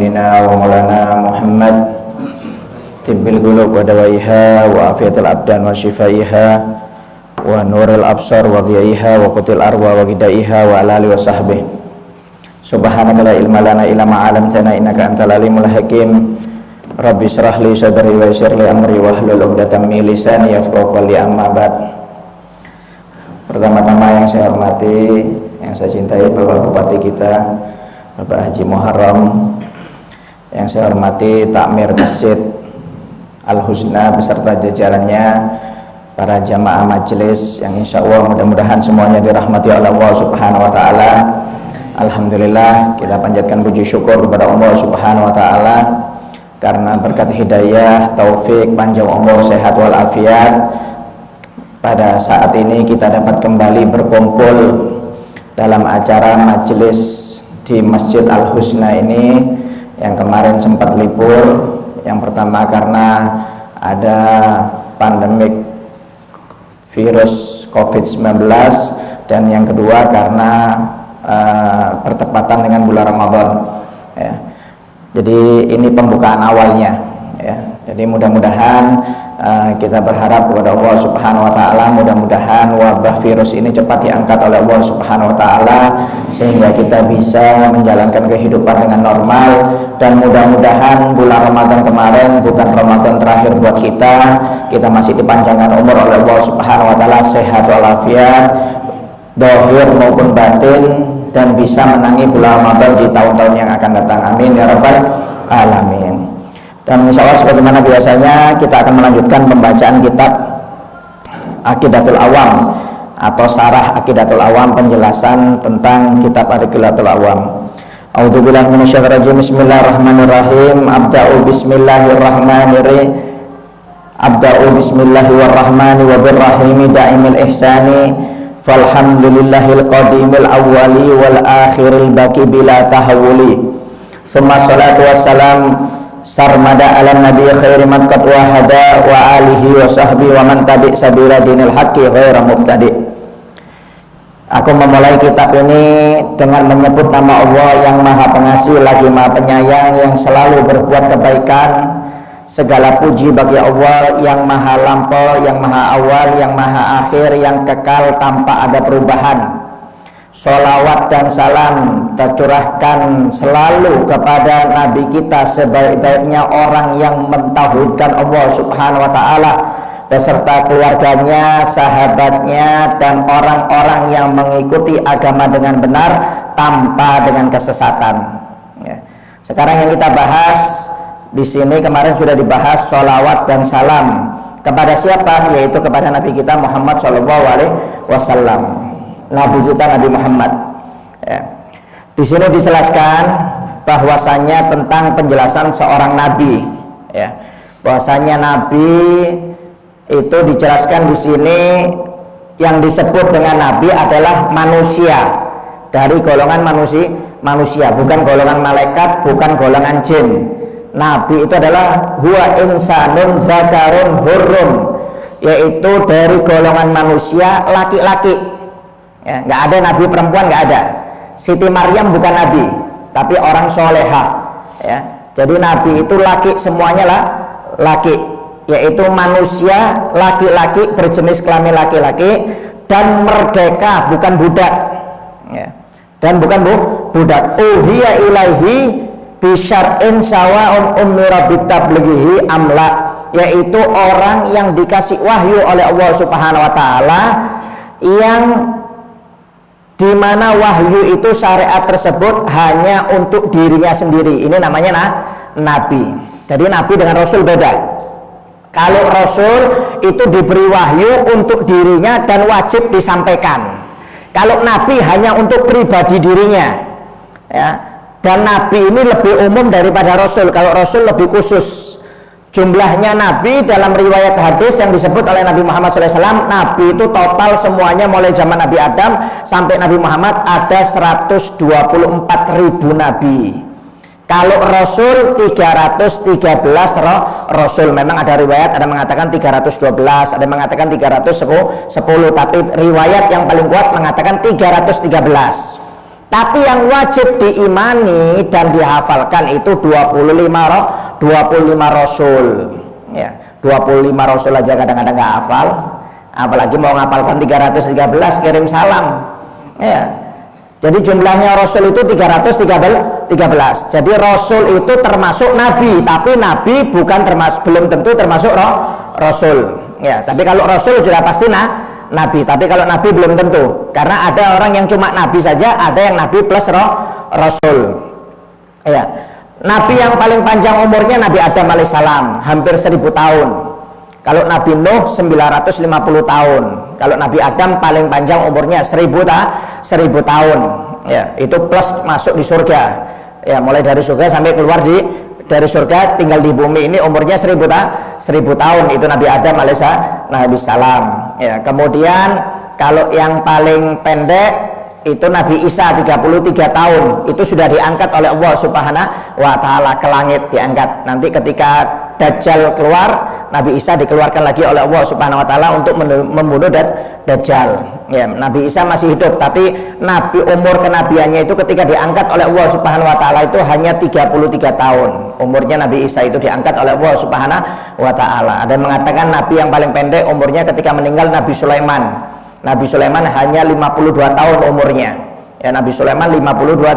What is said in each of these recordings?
sayyidina wa maulana Muhammad tibbil qulub wa dawaiha wa afiatul abdan wa shifaiha wa nuril absar wa dhiyaiha wa qutil arwa wa gidaiha wa ala alihi wa sahbihi. Subhanaka la ilma lana illa ma 'allamtana innaka antal alimul hakim. Rabbi shrah li sadri wa yassir li amri wahlul 'uqdatam min lisani yafqahu qawli, amma ba'd. Pertama-tama yang saya hormati, yang saya cintai Bapak Bupati kita, Bapak Haji Muharram, yang saya hormati Takmir Masjid Al-Husna beserta jajarannya, para jamaah majelis yang insya Allah mudah-mudahan semuanya dirahmati oleh Allah Subhanahu wa Ta'ala. Alhamdulillah, kita panjatkan puji syukur kepada Allah Subhanahu wa Ta'ala karena berkat hidayah, taufik, panjang umur, sehat walafiat, pada saat ini kita dapat kembali berkumpul dalam acara majelis di Masjid Al-Husna ini yang kemarin sempat libur. Yang pertama karena ada pandemik virus COVID-19, dan yang kedua karena bertepatan dengan bulan Ramadan ya. Jadi ini pembukaan awalnya ya. Jadi mudah-mudahan kita berharap kepada Allah Subhanahu wa Ta'ala, mudah-mudahan wabah virus ini cepat diangkat oleh Allah Subhanahu wa Ta'ala sehingga kita bisa menjalankan kehidupan dengan normal, dan mudah-mudahan bulan Ramadan kemarin bukan Ramadan terakhir buat kita masih dipanjangkan umur oleh Allah Subhanahu wa Ta'ala, sehat walafiat zahir maupun batin, dan bisa menangi bulan Ramadan di tahun-tahun yang akan datang. Amin ya rabbal alamin. Dan insya Allah sebagaimana biasanya kita akan melanjutkan pembacaan kitab Aqidatul Awam atau Syarah Aqidatul Awam, penjelasan tentang kitab Aqidatul Awam. A'udzubillahi minasyaitonir rajim. Bismillahirrahmanirrahim. Abda'u bismillahirrahmani wa birrahimi da'imil ihsani falhamdulillahil qadimil awwali wal akhiril baqi bila tahawuli. Tsumma salatu wassalam sarmada ala nabi khairi man qad wahada wa alihi wa sahbihi wa man tabi sabila dinil haqqi ghaira mubtadi. Aku memulai kitab ini dengan menyebut nama Allah yang Maha Pengasih lagi Maha Penyayang, yang selalu berbuat kebaikan. Segala puji bagi Allah yang Maha Lampau, yang Maha Awal, yang Maha Akhir, yang kekal tanpa ada perubahan. Sholawat dan salam tercurahkan selalu kepada Nabi kita, sebaik-baiknya orang yang mentauhidkan Allah Subhanahu wa Ta'ala, beserta keluarganya, sahabatnya, dan orang-orang yang mengikuti agama dengan benar tanpa dengan kesesatan ya. Sekarang yang kita bahas di sini, kemarin sudah dibahas sholawat dan salam kepada siapa, yaitu kepada Nabi kita Muhammad SAW, Nabi kita Nabi Muhammad ya. Di sini dijelaskan bahwasanya tentang penjelasan seorang nabi ya. Bahwasanya nabi itu dijelaskan di sini yang disebut dengan nabi adalah manusia, dari golongan manusia, bukan golongan malaikat, bukan golongan jin. Nabi itu adalah huwa insanun zakarun hurrun, yaitu dari golongan manusia laki-laki ya, nggak ada nabi perempuan, nggak ada. Siti Maryam bukan nabi, tapi orang soleha ya. Jadi nabi itu laki, semuanya lah laki, yaitu manusia laki-laki berjenis kelamin laki-laki dan merdeka, bukan budak ya. Dan bukan budak. Uhiya ilaihi bisyar'in sawa'un umira bitablighihi amla, yaitu orang yang dikasih wahyu oleh Allah Subhanahu wa Ta'ala, yang dimana wahyu itu syariat tersebut hanya untuk dirinya sendiri. Ini namanya nabi. Jadi nabi dengan rasul beda. Kalau rasul itu diberi wahyu untuk dirinya dan wajib disampaikan. Kalau nabi hanya untuk pribadi dirinya ya. Dan nabi ini lebih umum daripada rasul. Kalau rasul lebih khusus. Jumlahnya nabi dalam riwayat hadis yang disebut oleh Nabi Muhammad SAW, nabi itu total semuanya mulai zaman Nabi Adam sampai Nabi Muhammad ada 124.000 nabi. Kalau rasul 313 rasul. Memang ada riwayat ada mengatakan 312, ada mengatakan 310, tapi riwayat yang paling kuat mengatakan 313. Tapi yang wajib diimani dan dihafalkan itu 25 rasul. Ya, 25 rasul aja kadang-kadang nggak hafal, apalagi mau ngapalkan 313 kirim salam. Ya. Jadi jumlahnya rasul itu 313. Jadi rasul itu termasuk nabi, tapi nabi bukan termasuk, belum tentu termasuk rasul. Ya, tapi kalau rasul sudah pasti nabi, tapi kalau nabi belum tentu, karena ada orang yang cuma nabi saja, ada yang nabi plus rasul. Ya, nabi yang paling panjang umurnya Nabi Adam alaihissalam, hampir 1000 tahun. Kalau Nabi Nuh 950 tahun. Kalau Nabi Adam paling panjang umurnya 1000 tahun. Ya, itu plus masuk di surga. Ya, mulai dari surga sampai keluar dari surga tinggal di bumi ini umurnya 1000 tahun. Itu Nabi Adam alaihissalam. Ya, kemudian kalau yang paling pendek itu Nabi Isa 33 tahun. Itu sudah diangkat oleh Allah Subhanahu wa taala ke langit, diangkat. Nanti ketika Dajjal keluar, Nabi Isa dikeluarkan lagi oleh Allah Subhanahu wa taala untuk membunuh Dajjal. Ya, Nabi Isa masih hidup, tapi nabi umur kenabiannya itu ketika diangkat oleh Allah Subhanahu wa taala itu hanya 33 tahun. Umurnya Nabi Isa itu diangkat oleh Allah Subhanahu wa taala. Ada yang mengatakan nabi yang paling pendek umurnya ketika meninggal Nabi Sulaiman. Nabi Sulaiman hanya 52 tahun umurnya. Ya, Nabi Sulaiman 52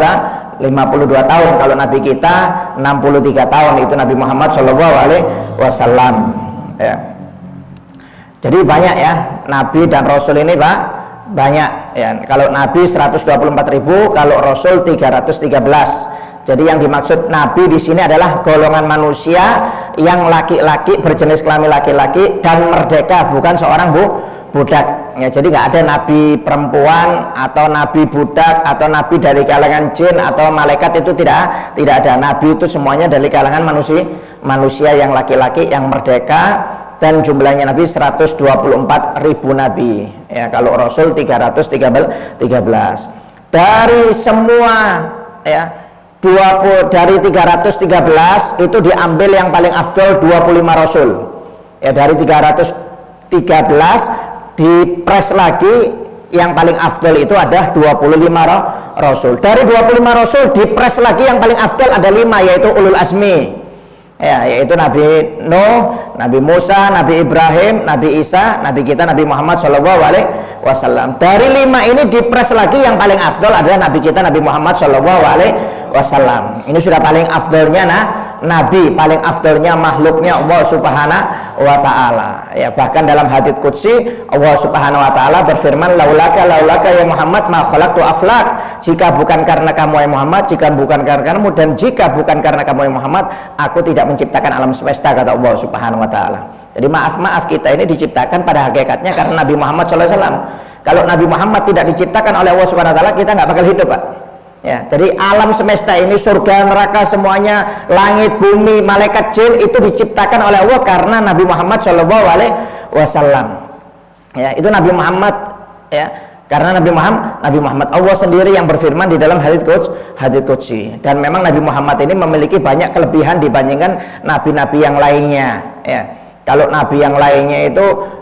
tahun. Kalau Nabi kita 63 tahun, itu Nabi Muhammad SAW. Ya. Jadi banyak ya Nabi dan Rasul ini Pak, banyak ya. Kalau Nabi 124.000, kalau Rasul 313. Jadi yang dimaksud Nabi di sini adalah golongan manusia yang laki-laki, berjenis kelamin laki-laki dan merdeka, bukan seorang budak. Ya, jadi nggak ada nabi perempuan atau nabi budak atau nabi dari kalangan jin atau malaikat, itu tidak ada. Nabi itu semuanya dari kalangan manusia yang laki-laki yang merdeka, dan jumlahnya Nabi 124.000 nabi. Ya, kalau Rasul 313. Dari semua ya 20 dari 313 itu diambil yang paling afdol 25 rasul. Ya, dari 313 dipres lagi yang paling afdal itu ada 25 rasul. Dari 25 rasul dipres lagi yang paling afdal ada 5, yaitu ulul azmi. Ya, yaitu Nabi Nuh, Nabi Musa, Nabi Ibrahim, Nabi Isa, Nabi kita Nabi Muhammad SAW. Dari 5 ini dipres lagi yang paling afdal adalah Nabi kita Nabi Muhammad SAW. Ini sudah paling afdalnya Nabi, paling afdalnya makhluknya Allah Subhanahu wa taala. Ya, bahkan dalam hadits qudsi Allah Subhanahu wa taala berfirman, laulaka ya Muhammad ma khalaqtu aflak. Jika bukan karena kamu ya Muhammad, jika bukan karena kamu, dan jika bukan karena kamu ya Muhammad, aku tidak menciptakan alam semesta, kata Allah Subhanahu wa taala. Jadi maaf kita ini diciptakan pada hakikatnya karena Nabi Muhammad SAW. Kalau Nabi Muhammad tidak diciptakan oleh Allah Subhanahu wa taala, kita nggak bakal hidup, Pak. Ya, jadi alam semesta ini, surga, neraka, semuanya, langit, bumi, malaikat, jin, itu diciptakan oleh Allah karena Nabi Muhammad SAW. Ya, itu Nabi Muhammad, ya, karena Nabi Muhammad Allah sendiri yang berfirman di dalam hadits qudsi. Dan memang Nabi Muhammad ini memiliki banyak kelebihan dibandingkan nabi-nabi yang lainnya. Ya, kalau nabi yang lainnya itu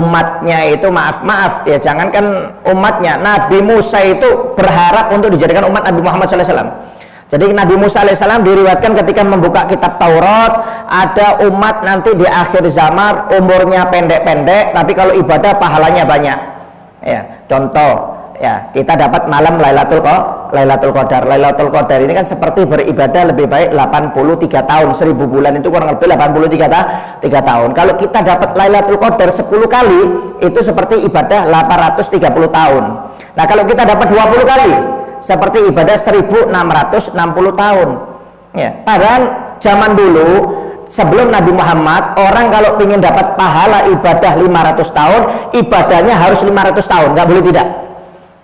umatnya itu maaf ya, jangankan umatnya, Nabi Musa itu berharap untuk dijadikan umat Nabi Muhammad SAW. Jadi Nabi Musa alaihissalam diriwayatkan ketika membuka kitab Taurat, ada umat nanti di akhir zaman umurnya pendek-pendek, tapi kalau ibadah pahalanya banyak. Ya, contoh ya, kita dapat malam Lailatul Qadar. Lailatul Qadar ini kan seperti beribadah lebih baik 83 tahun. 1000 bulan itu kurang lebih 83 tahun. Kalau kita dapat Lailatul Qadar 10 kali, itu seperti ibadah 830 tahun. Nah, kalau kita dapat 20 kali, seperti ibadah 1660 tahun. Ya, padahal zaman dulu sebelum Nabi Muhammad, orang kalau ingin dapat pahala ibadah 500 tahun, ibadahnya harus 500 tahun, nggak boleh tidak.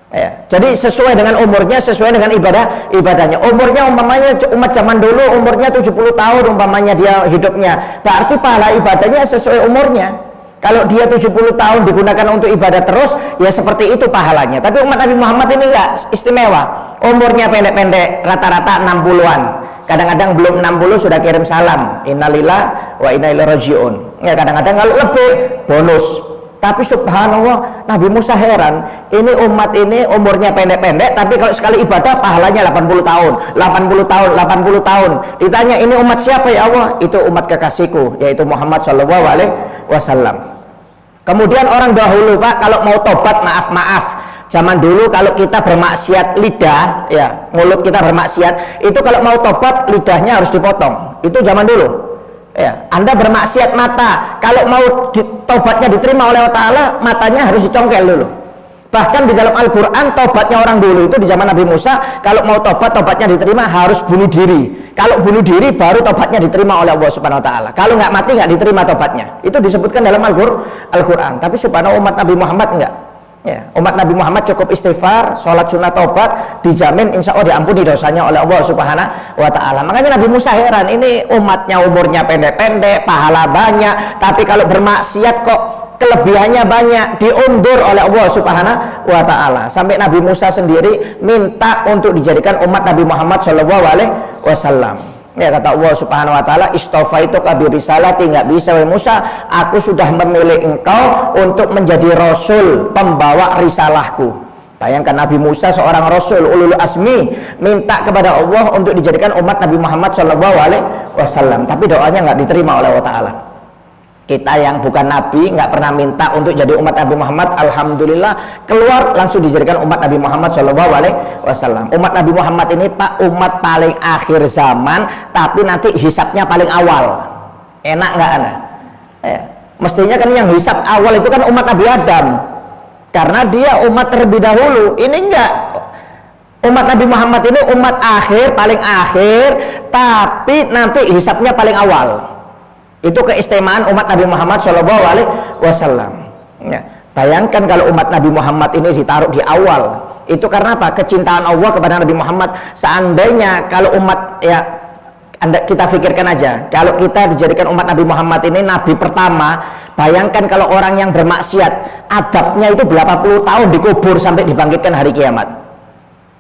Ya, jadi sesuai dengan umurnya, sesuai dengan ibadahnya. Umurnya umpamanya umat zaman dulu umurnya 70 tahun umpamanya dia hidupnya, berarti pahala ibadahnya sesuai umurnya. Kalau dia 70 tahun digunakan untuk ibadah terus, ya seperti itu pahalanya. Tapi umat Nabi Muhammad ini enggak istimewa. Umurnya pendek-pendek, rata-rata 60-an. Kadang-kadang belum 60 sudah kirim salam, innalillahi wa inna ilaihi rajiun. Ya, kadang-kadang kalau lebih bonus. Tapi subhanallah, Nabi Musa heran, ini umat ini umurnya pendek-pendek, tapi kalau sekali ibadah pahalanya 80 tahun, 80 tahun, 80 tahun. Ditanya, ini umat siapa ya Allah? Itu umat kekasihku, yaitu Muhammad Shallallahu Alaihi Wasallam. Kemudian orang dahulu Pak, kalau mau tobat, maaf. Zaman dulu kalau kita bermaksiat lidah, ya mulut kita bermaksiat, itu kalau mau tobat lidahnya harus dipotong. Itu zaman dulu. Ya, Anda bermaksiat mata, kalau mau tobatnya diterima oleh Allah Ta'ala, matanya harus dicongkel dulu. Bahkan di dalam Al-Quran, tobatnya orang dulu itu di zaman Nabi Musa, kalau mau tobatnya diterima harus bunuh diri. Kalau bunuh diri baru tobatnya diterima oleh Allah Subhanahu Wa Ta'ala. Kalau nggak mati nggak diterima tobatnya. Itu disebutkan dalam Al-Quran. Tapi subhanallah umat Nabi Muhammad enggak. Ya, umat Nabi Muhammad cukup istighfar, sholat sunnah taubat, dijamin insya Allah diampuni dosanya oleh Allah Subhanahu Wa Ta'ala. Makanya Nabi Musa heran, ini umatnya umurnya pendek-pendek, pahala banyak, tapi kalau bermaksiat kok kelebihannya banyak, diundur oleh Allah Subhanahu Wa Ta'ala. Sampai Nabi Musa sendiri minta untuk dijadikan umat Nabi Muhammad Shallallahu Alaihi Wasallam. Ya, kata Allah Subhanahu Wa Ta'ala, istafaituka bi risalati, nggak bisa wahai Musa, aku sudah memilih engkau untuk menjadi rasul, pembawa risalahku. Bayangkan Nabi Musa seorang rasul ulul asmi minta kepada Allah untuk dijadikan umat Nabi Muhammad Shallallahu Alaihi Wasallam, tapi doanya nggak diterima oleh Allah Ta'ala. Kita yang bukan Nabi nggak pernah minta untuk jadi umat Nabi Muhammad, alhamdulillah keluar langsung dijadikan umat Nabi Muhammad Shallallahu Alaihi Wasallam. Umat Nabi Muhammad ini Pak, umat paling akhir zaman, tapi nanti hisapnya paling awal. Enak nggak Anda? Mestinya kan yang hisap awal itu kan umat Nabi Adam, karena dia umat terlebih dahulu. Ini enggak. Umat Nabi Muhammad ini umat akhir, paling akhir, tapi nanti hisapnya paling awal. Itu keistimewaan umat Nabi Muhammad Shallallahu Alaihi Wasallam. Ya, bayangkan kalau umat Nabi Muhammad ini ditaruh di awal, itu karena apa? Kecintaan Allah kepada Nabi Muhammad. Seandainya kalau umat, ya kita pikirkan aja, kalau kita dijadikan umat Nabi Muhammad ini nabi pertama, bayangkan kalau orang yang bermaksiat, adabnya itu berapa puluh tahun dikubur sampai dibangkitkan hari kiamat.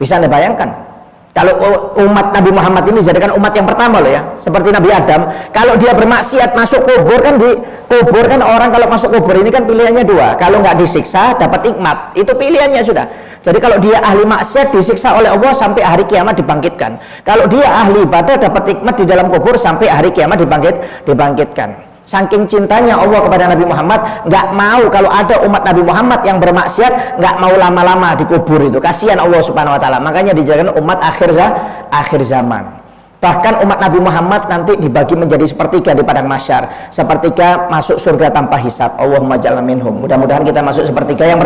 Bisa Anda bayangkan? Kalau umat Nabi Muhammad ini dijadikan umat yang pertama loh ya, seperti Nabi Adam, kalau dia bermaksiat masuk kubur kan, di kubur kan orang kalau masuk kubur ini kan pilihannya dua, kalau nggak disiksa dapat nikmat, itu pilihannya sudah. Jadi kalau dia ahli maksiat disiksa oleh Allah sampai hari kiamat dibangkitkan, kalau dia ahli ibadah dapat nikmat di dalam kubur sampai hari kiamat dibangkitkan. Saking cintanya Allah kepada Nabi Muhammad, nggak mau kalau ada umat Nabi Muhammad yang bermaksiat, nggak mau lama-lama dikubur. Itu kasihan Allah Subhanahu Wa Ta'ala. Makanya dijadikan umat akhir zaman. Bahkan umat Nabi Muhammad nanti dibagi menjadi sepertiga di padang mahsyar, sepertiga masuk surga tanpa hisab. Allahumma ja'alna minhum. Mudah-mudahan kita masuk sepertiga yang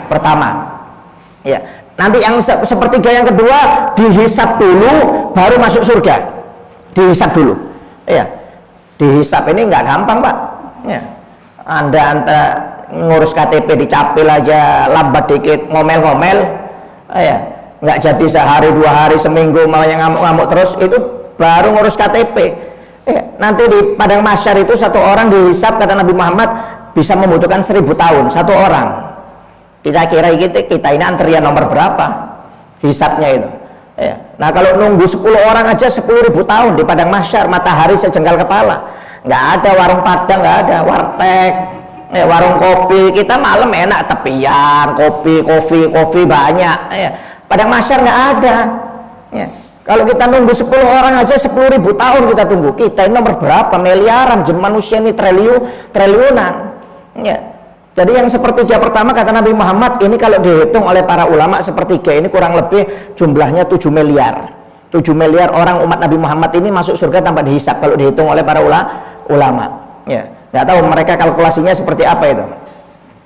pertama. Ya, nanti yang sepertiga yang kedua dihisab dulu, baru masuk surga. Dihisab dulu. Ya. Dihisap ini nggak gampang Pak ya. Anda ngurus KTP dicapil aja lambat dikit, ngomel-ngomel ya, nggak jadi sehari, 2 hari, seminggu malah ngamuk-ngamuk terus, itu baru ngurus KTP ya. Nanti di padang mahsyar itu satu orang dihisap, kata Nabi Muhammad, bisa membutuhkan 1000 tahun satu orang. Kita kira kita ini antrian nomor berapa hisapnya itu ya. Nah kalau nunggu 10 orang aja 10.000 tahun di padang mahsyar, matahari sejengkal kepala, nggak ada warung padang, nggak ada warteg, warung kopi. Kita malam enak tepian, kopi banyak ya. Padang mahsyar nggak ada ya. Kalau kita nunggu 10 orang aja 10.000 tahun kita tunggu. Kita ini nomor berapa? Miliaran, manusia ini triliunan ya. Jadi yang sepertiga pertama kata Nabi Muhammad ini kalau dihitung oleh para ulama, sepertiga ini kurang lebih jumlahnya 7 miliar. 7 miliar orang umat Nabi Muhammad ini masuk surga tanpa dihisap kalau dihitung oleh para ulama. Ya, nggak tahu mereka kalkulasinya seperti apa itu.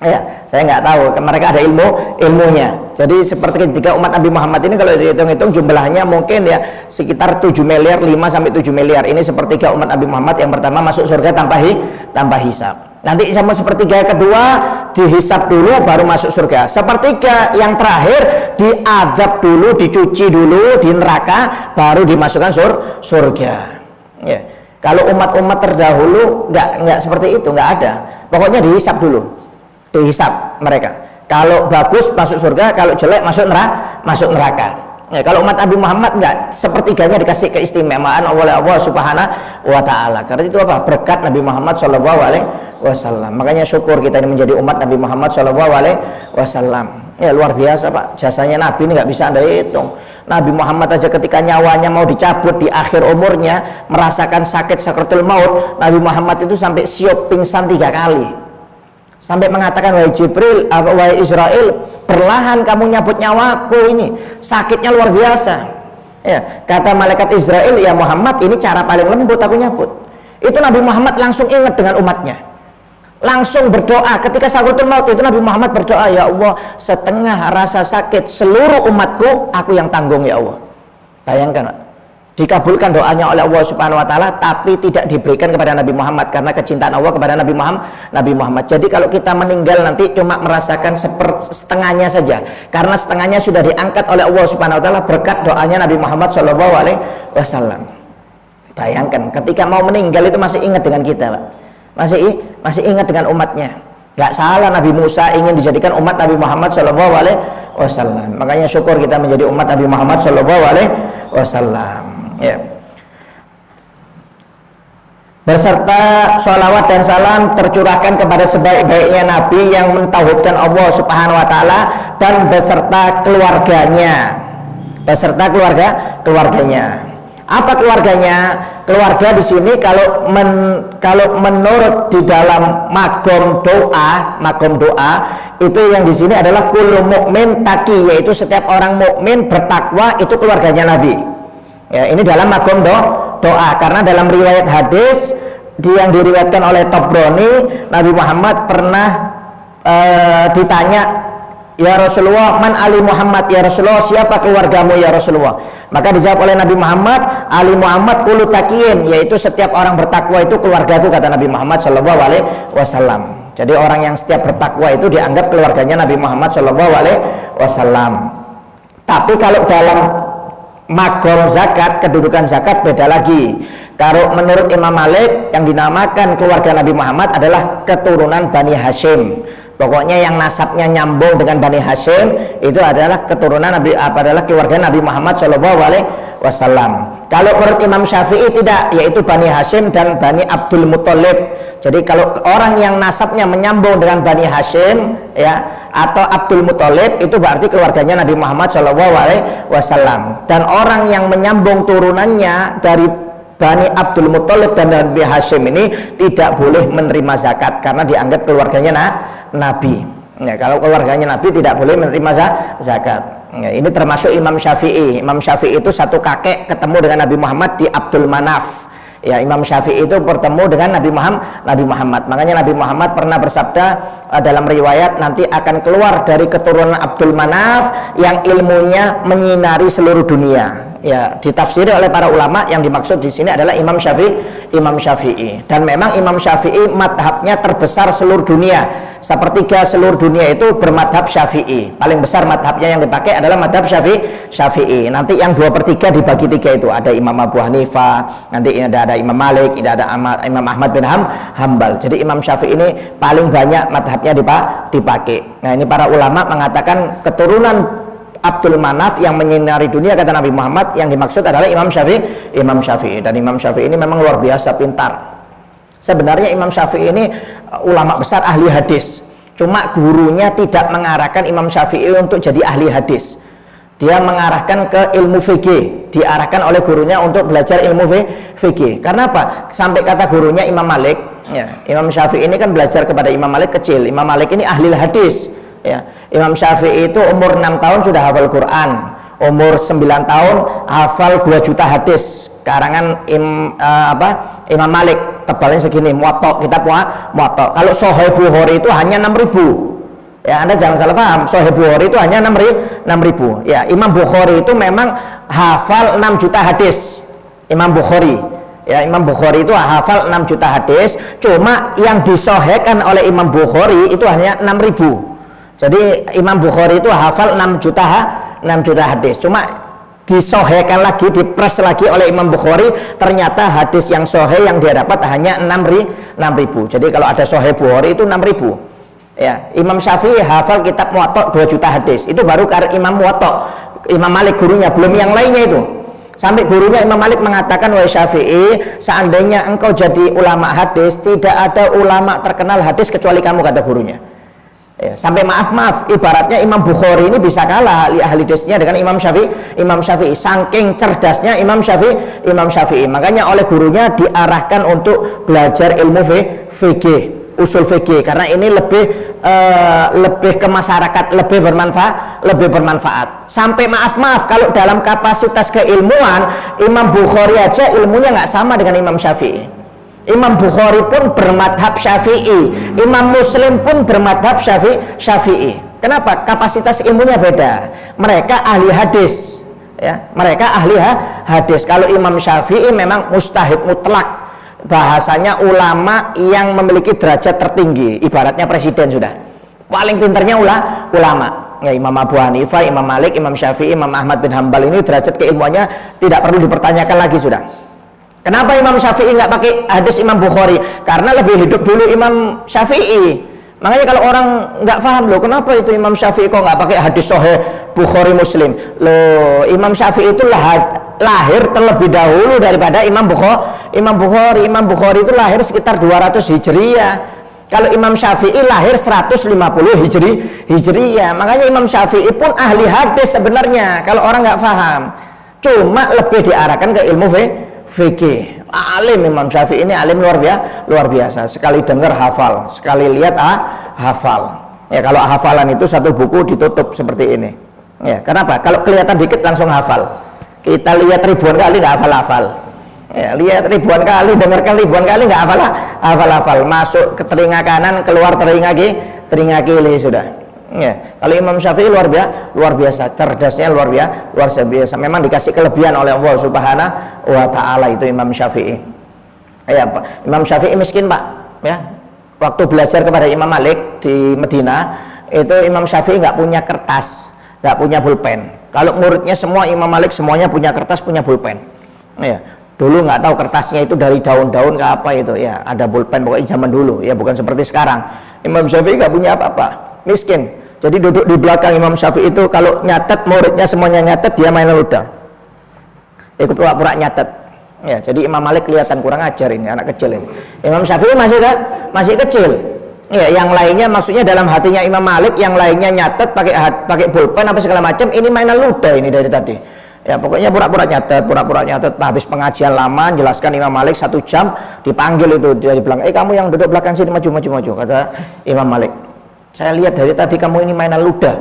Ya, saya nggak tahu. Mereka ada ilmunya. Jadi seperti ketika umat Nabi Muhammad ini kalau dihitung-hitung jumlahnya mungkin ya sekitar 7 miliar, 5 sampai 7 miliar. Ini sepertiga umat Nabi Muhammad yang pertama masuk surga tanpa hisap. Nanti sama sepertiga kedua dihisap dulu baru masuk surga. Sepertiga yang terakhir diadab dulu, dicuci dulu di neraka, baru dimasukkan surga. Ya. Kalau umat-umat terdahulu nggak seperti itu, nggak ada. Pokoknya dihisap dulu, dihisap mereka. Kalau bagus masuk surga, kalau jelek masuk neraka. Ya, kalau umat Nabi Muhammad enggak, sepertiganya dikasih keistimewaan oleh Allah Subhanahu Wa Ta'ala. Karena itu apa? Berkat Nabi Muhammad Shallallahu Alaihi wasallam. Makanya syukur kita ini menjadi umat Nabi Muhammad sallallahu alaihi wasallam. Ya luar biasa Pak, jasanya Nabi ini nggak bisa Anda hitung. Nabi Muhammad aja ketika nyawanya mau dicabut di akhir umurnya, merasakan sakit sakratul maut, Nabi Muhammad itu sampai siup pingsan 3 kali. Sampai mengatakan, wahai Jibril, wahai Israel, perlahan kamu nyabut nyawaku ini, sakitnya luar biasa. Ya, kata malaikat Israel, ya Muhammad, ini cara paling lembut aku nyabut. Itu Nabi Muhammad langsung ingat dengan umatnya, langsung berdoa. Ketika sakratul maut itu Nabi Muhammad berdoa, ya Allah, setengah rasa sakit seluruh umatku aku yang tanggung ya Allah. Bayangkan Pak, dikabulkan doanya oleh Allah Subhanahu wa taala, tapi tidak diberikan kepada Nabi Muhammad karena kecintaan Allah kepada Nabi Muhammad. Jadi kalau kita meninggal nanti cuma merasakan setengahnya saja, karena setengahnya sudah diangkat oleh Allah Subhanahu wa taala berkat doanya Nabi Muhammad sallallahu alaihi wasallam. Bayangkan ketika mau meninggal itu masih ingat dengan kita Pak, masih ingat dengan umatnya. Gak salah Nabi Musa ingin dijadikan umat Nabi Muhammad sallallahu alaihi wasallam. Makanya syukur kita menjadi umat Nabi Muhammad sallallahu alaihi wasallam. Ya. Beserta sholawat dan salam tercurahkan kepada sebaik-baiknya Nabi yang mentauhidkan Allah Subhanahu wa taala dan beserta keluarganya. Keluarganya. Apa keluarganya? Keluarga di sini kalau menurut di dalam magom doa itu yang di sini adalah kullu mukmin taqi, yaitu setiap orang mukmin bertakwa itu keluarganya Nabi. Ya, ini dalam magom doa, karena dalam riwayat hadis yang diriwayatkan oleh Tabrani, Nabi Muhammad pernah ditanya, ya Rasulullah, man ali Muhammad, ya Rasulullah, siapa keluargamu ya Rasulullah? Maka dijawab oleh Nabi Muhammad, ali Muhammad kullu taqiyin, yaitu setiap orang bertakwa itu keluargaku, kata Nabi Muhammad sallallahu alaihi wasallam. Jadi orang yang setiap bertakwa itu dianggap keluarganya Nabi Muhammad sallallahu alaihi wasallam. Tapi kalau dalam magom zakat, kedudukan zakat beda lagi. Kalau menurut Imam Malik yang dinamakan keluarga Nabi Muhammad adalah keturunan Bani Hashim. Pokoknya yang nasabnya nyambung dengan Bani Hashim itu adalah keturunan adalah keluarga Nabi Muhammad sallallahu alaihi wasallam. Kalau menurut Imam Syafi'i tidak, yaitu Bani Hashim dan Bani Abdul Muthalib. Jadi kalau orang yang nasabnya menyambung dengan Bani Hashim ya atau Abdul Muthalib itu berarti keluarganya Nabi Muhammad sallallahu alaihi wasallam. Dan orang yang menyambung turunannya dari Bani Abdul Muthalib dan Bani Hashim ini tidak boleh menerima zakat karena dianggap keluarganya Nabi. Ya, kalau keluarganya Nabi tidak boleh menerima zakat. Ya, ini termasuk Imam Syafi'i. Imam Syafi'i itu satu kakek ketemu dengan Nabi Muhammad di Abdul Manaf. Ya, Imam Syafi'i itu bertemu dengan Nabi Muhammad. Makanya Nabi Muhammad pernah bersabda dalam riwayat, nanti akan keluar dari keturunan Abdul Manaf yang ilmunya menyinari seluruh dunia. Ya, ditafsiri oleh para ulama yang dimaksud di sini adalah Imam Syafi'i. Dan memang Imam Syafi'i madhabnya terbesar seluruh dunia. Sepertiga seluruh dunia itu bermadhab Syafi'i. Paling besar madhabnya yang dipakai adalah madhab Syafi'i. Nanti yang 2/3 dibagi 3 itu ada Imam Abu Hanifah, nanti ada Imam Malik, ada Imam Ahmad bin Hambal. Jadi Imam Syafi'i ini paling banyak madhabnya dipakai. Nah, ini para ulama mengatakan keturunan Abdul Manaf yang menyinari dunia, kata Nabi Muhammad, yang dimaksud adalah Imam Syafi'i. Dan Imam Syafi'i ini memang luar biasa pintar. Sebenarnya Imam Syafi'i ini ulama besar ahli hadis, cuma gurunya tidak mengarahkan Imam Syafi'i untuk jadi ahli hadis. Dia mengarahkan ke ilmu fikih, diarahkan oleh gurunya untuk belajar ilmu fikih. Karena apa? Sampai kata gurunya Imam Malik, ya, Imam Syafi'i ini kan belajar kepada Imam Malik kecil. Imam Malik ini ahli hadis. Ya, Imam Syafi'i itu umur 6 tahun sudah hafal Quran, umur 9 tahun hafal 2 juta hadis karangan Imam Malik, tebalnya segini, Muwatta, kitab Muwatta. Kalau Sahih Bukhari itu hanya 6.000. Ya, Anda jangan salah paham, Sahih Bukhari itu hanya 6.000. Ya, Imam Bukhari itu memang hafal 6 juta hadis. Imam Bukhari. Ya, Imam Bukhari itu hafal 6 juta hadis, cuma yang disahihkan oleh Imam Bukhari itu hanya 6.000. Jadi Imam Bukhari itu hafal 6 juta hadis, cuma disahihkan lagi, dipres lagi oleh Imam Bukhari, ternyata hadis yang sahih yang dia dapat hanya 6.000. Jadi kalau ada Sahih Bukhari itu 6.000. Ya, Imam Syafi'i hafal kitab Muwatta 2 juta hadis. Itu baru Imam Muwatta, Imam Malik gurunya, belum yang lainnya itu. Sampai gurunya Imam Malik mengatakan, wahai Syafi'i, seandainya engkau jadi ulama hadis, tidak ada ulama terkenal hadis kecuali kamu, kata gurunya. Ya, sampai maaf, ibaratnya Imam Bukhari ini bisa kalah ahli hadisnya dengan Imam Syafi'i. Saking cerdasnya Imam Syafi'i. Makanya oleh gurunya diarahkan untuk belajar ilmu fikih, usul fikih, karena ini lebih ke masyarakat, lebih bermanfaat. Sampai maaf, kalau dalam kapasitas keilmuan Imam Bukhari aja ilmunya nggak sama dengan Imam Syafi'i. Imam Bukhari pun bermadhab Syafi'i, Imam Muslim pun bermadhab Syafi'i. Kenapa? Kapasitas ilmunya beda. Mereka ahli hadis, ya. Mereka ahli hadis. Kalau Imam Syafi'i memang mustahid mutlak, bahasanya ulama yang memiliki derajat tertinggi, ibaratnya presiden sudah. Paling pintarnya ulama. Ya, Imam Abu Hanifah, Imam Malik, Imam Syafi'i, Imam Ahmad bin Hambal ini derajat keilmuannya tidak perlu dipertanyakan lagi sudah. Kenapa Imam Syafi'i nggak pakai hadis Imam Bukhari? Karena lebih hidup dulu Imam Syafi'i. Makanya kalau orang nggak paham, loh kenapa itu Imam Syafi'i kok nggak pakai hadis Sahih Bukhari Muslim? Loh, Imam Syafi'i itu lahir terlebih dahulu daripada Imam Bukhari. Imam Bukhari itu lahir sekitar 200 Hijriah. Kalau Imam Syafi'i lahir 150 Hijriah. Makanya Imam Syafi'i pun ahli hadis sebenarnya kalau orang nggak paham. Cuma lebih diarahkan ke ilmu fikih. Alim Imam Syafi'i ini alim luar biasa. Sekali dengar hafal, sekali lihat hafal. Ya, kalau hafalan itu satu buku ditutup seperti ini. Ya, kenapa? Kalau kelihatan dikit langsung hafal. Kita lihat ribuan kali nggak hafal. Ya, lihat ribuan kali, dengarkan ribuan kali nggak hafal. Masuk ke telinga kanan, keluar telinga kiri sudah. Ya, kalau Imam Syafi'i luar biasa, cerdasnya luar biasa. Memang dikasih kelebihan oleh Allah Subhanahu wa Ta'ala itu Imam Syafi'i. Ya, Pak. Imam Syafi'i miskin, Pak. Ya, waktu belajar kepada Imam Malik di Medina, itu Imam Syafi'i nggak punya kertas, nggak punya pulpen. Kalau muridnya semua Imam Malik semuanya punya kertas, punya pulpen. Ya, dulu nggak tahu kertasnya itu dari daun-daun ke apa itu. Ya, ada pulpen pokoknya zaman dulu. Ya, bukan seperti sekarang. Imam Syafi'i nggak punya apa-apa, miskin. Jadi duduk di belakang Imam Syafi'i itu, kalau nyatet muridnya semuanya nyatet, dia main ludah, ikut pura-pura nyatet. Ya, jadi Imam Malik kelihatan kurang ajar ini, anak kecil ini. Imam Syafi'i masih kecil. Ya, yang lainnya maksudnya dalam hatinya Imam Malik, yang lainnya nyatet pakai pulpen apa segala macam, ini mainan ludah ini dari tadi. Ya, pokoknya pura-pura nyatet. Habis pengajian lama, jelaskan Imam Malik 1 jam, dipanggil itu dari belakang. Kamu yang duduk belakang sini, maju, kata Imam Malik. Saya lihat dari tadi kamu ini mainan ludah,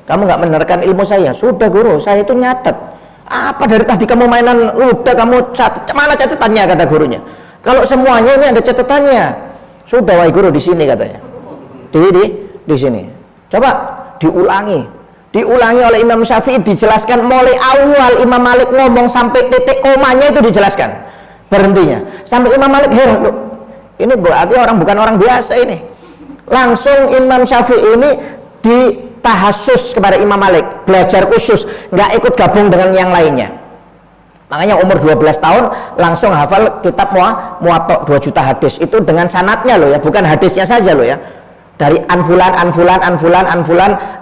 kamu nggak menerangkan ilmu saya. Sudah guru, saya itu nyatet. Apa dari tadi kamu mainan ludah, kamu catat? Mana catatannya, kata gurunya. Kalau semuanya ini ada catatannya. Sudah wahai guru, di sini katanya. Di sini. Coba diulangi oleh Imam Syafi'i, dijelaskan mulai awal Imam Malik ngomong sampai titik komanya itu dijelaskan. Berhentinya. Sampai Imam Malik heran, ini berarti bukan orang biasa ini. Langsung Imam Syafi'i ini ditahasus kepada Imam Malik, belajar khusus, nggak ikut gabung dengan yang lainnya. Makanya umur 12 tahun langsung hafal kitab Muwatta 2 juta hadis. Itu dengan sanadnya loh ya, bukan hadisnya saja loh ya. Dari anfulan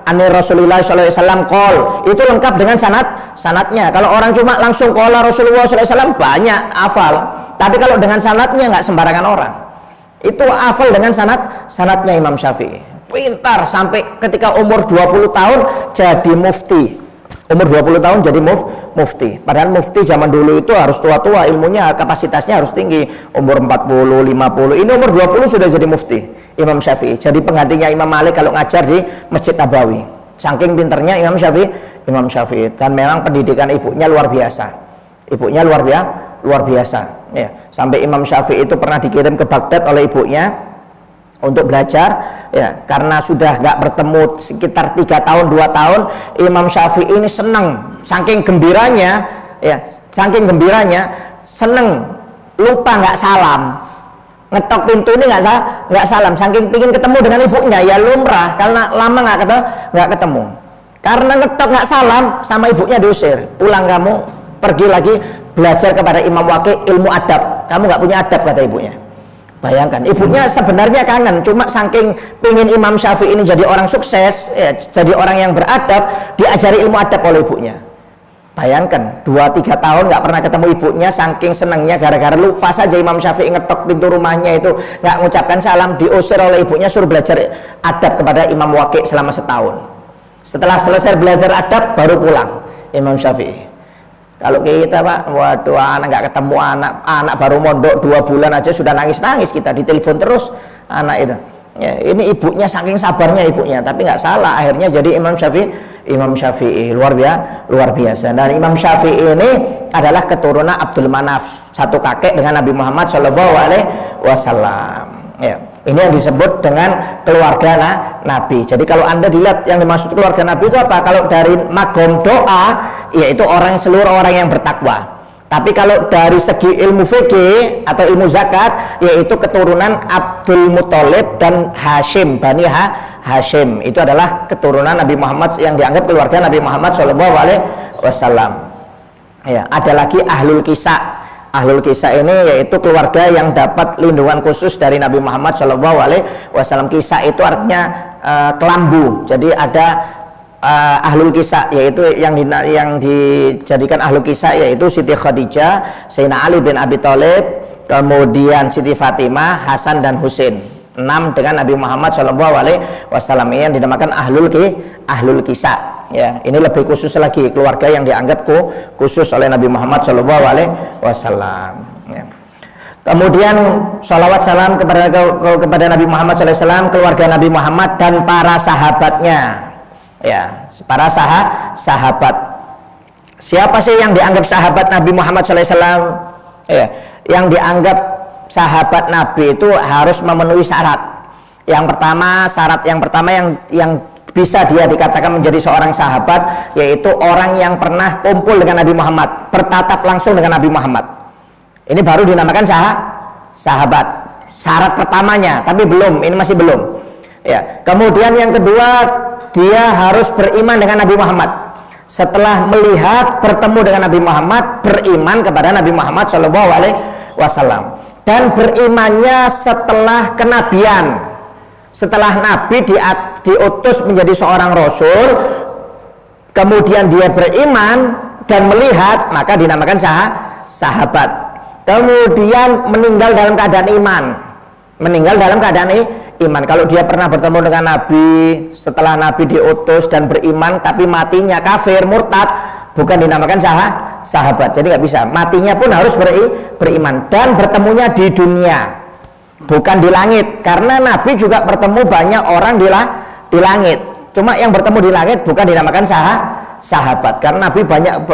anir Rasulullah SAW qol, itu lengkap dengan sanadnya. Kalau orang cuma langsung qala Rasulullah SAW banyak hafal, tapi kalau dengan sanadnya nggak sembarangan orang. Itu hafal dengan sanadnya Imam Syafi'i. Pintar sampai ketika umur 20 tahun jadi mufti. Umur 20 tahun jadi mufti. Padahal mufti zaman dulu itu harus tua-tua, ilmunya, kapasitasnya harus tinggi. Umur 40, 50. Ini umur 20 sudah jadi mufti Imam Syafi'i. Jadi penggantinya Imam Malik kalau ngajar di Masjid Nabawi. Saking pinternya Imam Syafi'i. Dan memang pendidikan ibunya luar biasa. Luar biasa. Ya, sampai Imam Syafi'i itu pernah dikirim ke Baghdad oleh ibunya untuk belajar, ya, karena sudah nggak bertemu sekitar 3 tahun 2 tahun. Imam Syafi'i ini senang, saking gembiranya, seneng, lupa nggak salam, ngetok pintu ini nggak salam, saking pingin ketemu dengan ibunya. Ya lumrah, karena lama nggak ketemu, karena ngetok nggak salam sama ibunya diusir, pulang kamu, pergi lagi belajar kepada Imam Waqi ilmu adab, kamu nggak punya adab, kata ibunya. Bayangkan, ibunya sebenarnya kangen, cuma saking pingin Imam Syafi'i ini jadi orang sukses, ya, jadi orang yang beradab, diajari ilmu adab oleh ibunya. Bayangkan 2-3 tahun nggak pernah ketemu ibunya, saking senangnya gara-gara lupa saja Imam Syafi'i ngetok pintu rumahnya itu, nggak mengucapkan salam, diusir oleh ibunya, suruh belajar adab kepada Imam Waqi selama setahun. Setelah selesai belajar adab baru pulang Imam Syafi'i. Kalau kita Pak, waduh, anak nggak ketemu, anak baru mondok 2 bulan aja sudah nangis-nangis, kita ditelepon terus anak itu. Ya, ini ibunya saking sabarnya ibunya, tapi nggak salah, akhirnya jadi Imam Syafi'i luar biasa. Dan Imam Syafi'i ini adalah keturunan Abdul Manaf, satu kakek dengan Nabi Muhammad SAW. Ya, ini yang disebut dengan keluarga Nabi. Jadi kalau Anda dilihat yang dimaksud keluarga Nabi itu apa? Kalau dari magom doa, yaitu seluruh orang yang bertakwa. Tapi kalau dari segi ilmu fikih atau ilmu zakat, yaitu keturunan Abdul Muthalib dan Hashim, Bani Hashim. Itu adalah keturunan Nabi Muhammad yang dianggap keluarga Nabi Muhammad SAW. Ya, ada lagi Ahlul Kisah. Ahlul Kisah ini yaitu keluarga yang dapat lindungan khusus dari Nabi Muhammad SAW. Kisah itu artinya kelambu. Jadi ada Ahlul Kisah, yaitu yang dijadikan Ahlul Kisah yaitu Siti Khadijah, Sayyidina Ali bin Abi Thalib, kemudian Siti Fatimah, Hasan dan Husain. 6 dengan Nabi Muhammad SAW. Ini yang dinamakan Ahlul Kisah. Ya, ini lebih khusus lagi, keluarga yang dianggap khusus oleh Nabi Muhammad SAW. Ya. Kemudian sholawat salam kepada Nabi Muhammad SAW, keluarga Nabi Muhammad dan para sahabatnya. Ya, para sahabat. Siapa sih yang dianggap sahabat Nabi Muhammad SAW? Ya, yang dianggap sahabat Nabi itu harus memenuhi syarat. Syarat yang pertama yang bisa dia dikatakan menjadi seorang sahabat, yaitu orang yang pernah kumpul dengan Nabi Muhammad, bertatap langsung dengan Nabi Muhammad. Ini baru dinamakan sahabat. Syarat pertamanya, tapi belum, ini masih belum. Ya. Kemudian yang kedua, dia harus beriman dengan Nabi Muhammad. Setelah melihat, bertemu dengan Nabi Muhammad, beriman kepada Nabi Muhammad SAW. Dan berimannya setelah kenabian. Setelah Nabi diutus menjadi seorang Rasul, kemudian dia beriman dan melihat, maka dinamakan sahabat. Kemudian meninggal dalam keadaan iman. Kalau dia pernah bertemu dengan Nabi setelah Nabi diutus dan beriman, tapi matinya kafir, murtad, bukan dinamakan sahabat. Jadi nggak bisa, matinya pun harus beriman dan bertemunya di dunia, bukan di langit. Karena Nabi juga bertemu banyak orang di langit, cuma yang bertemu di langit bukan dinamakan sahabat. Karena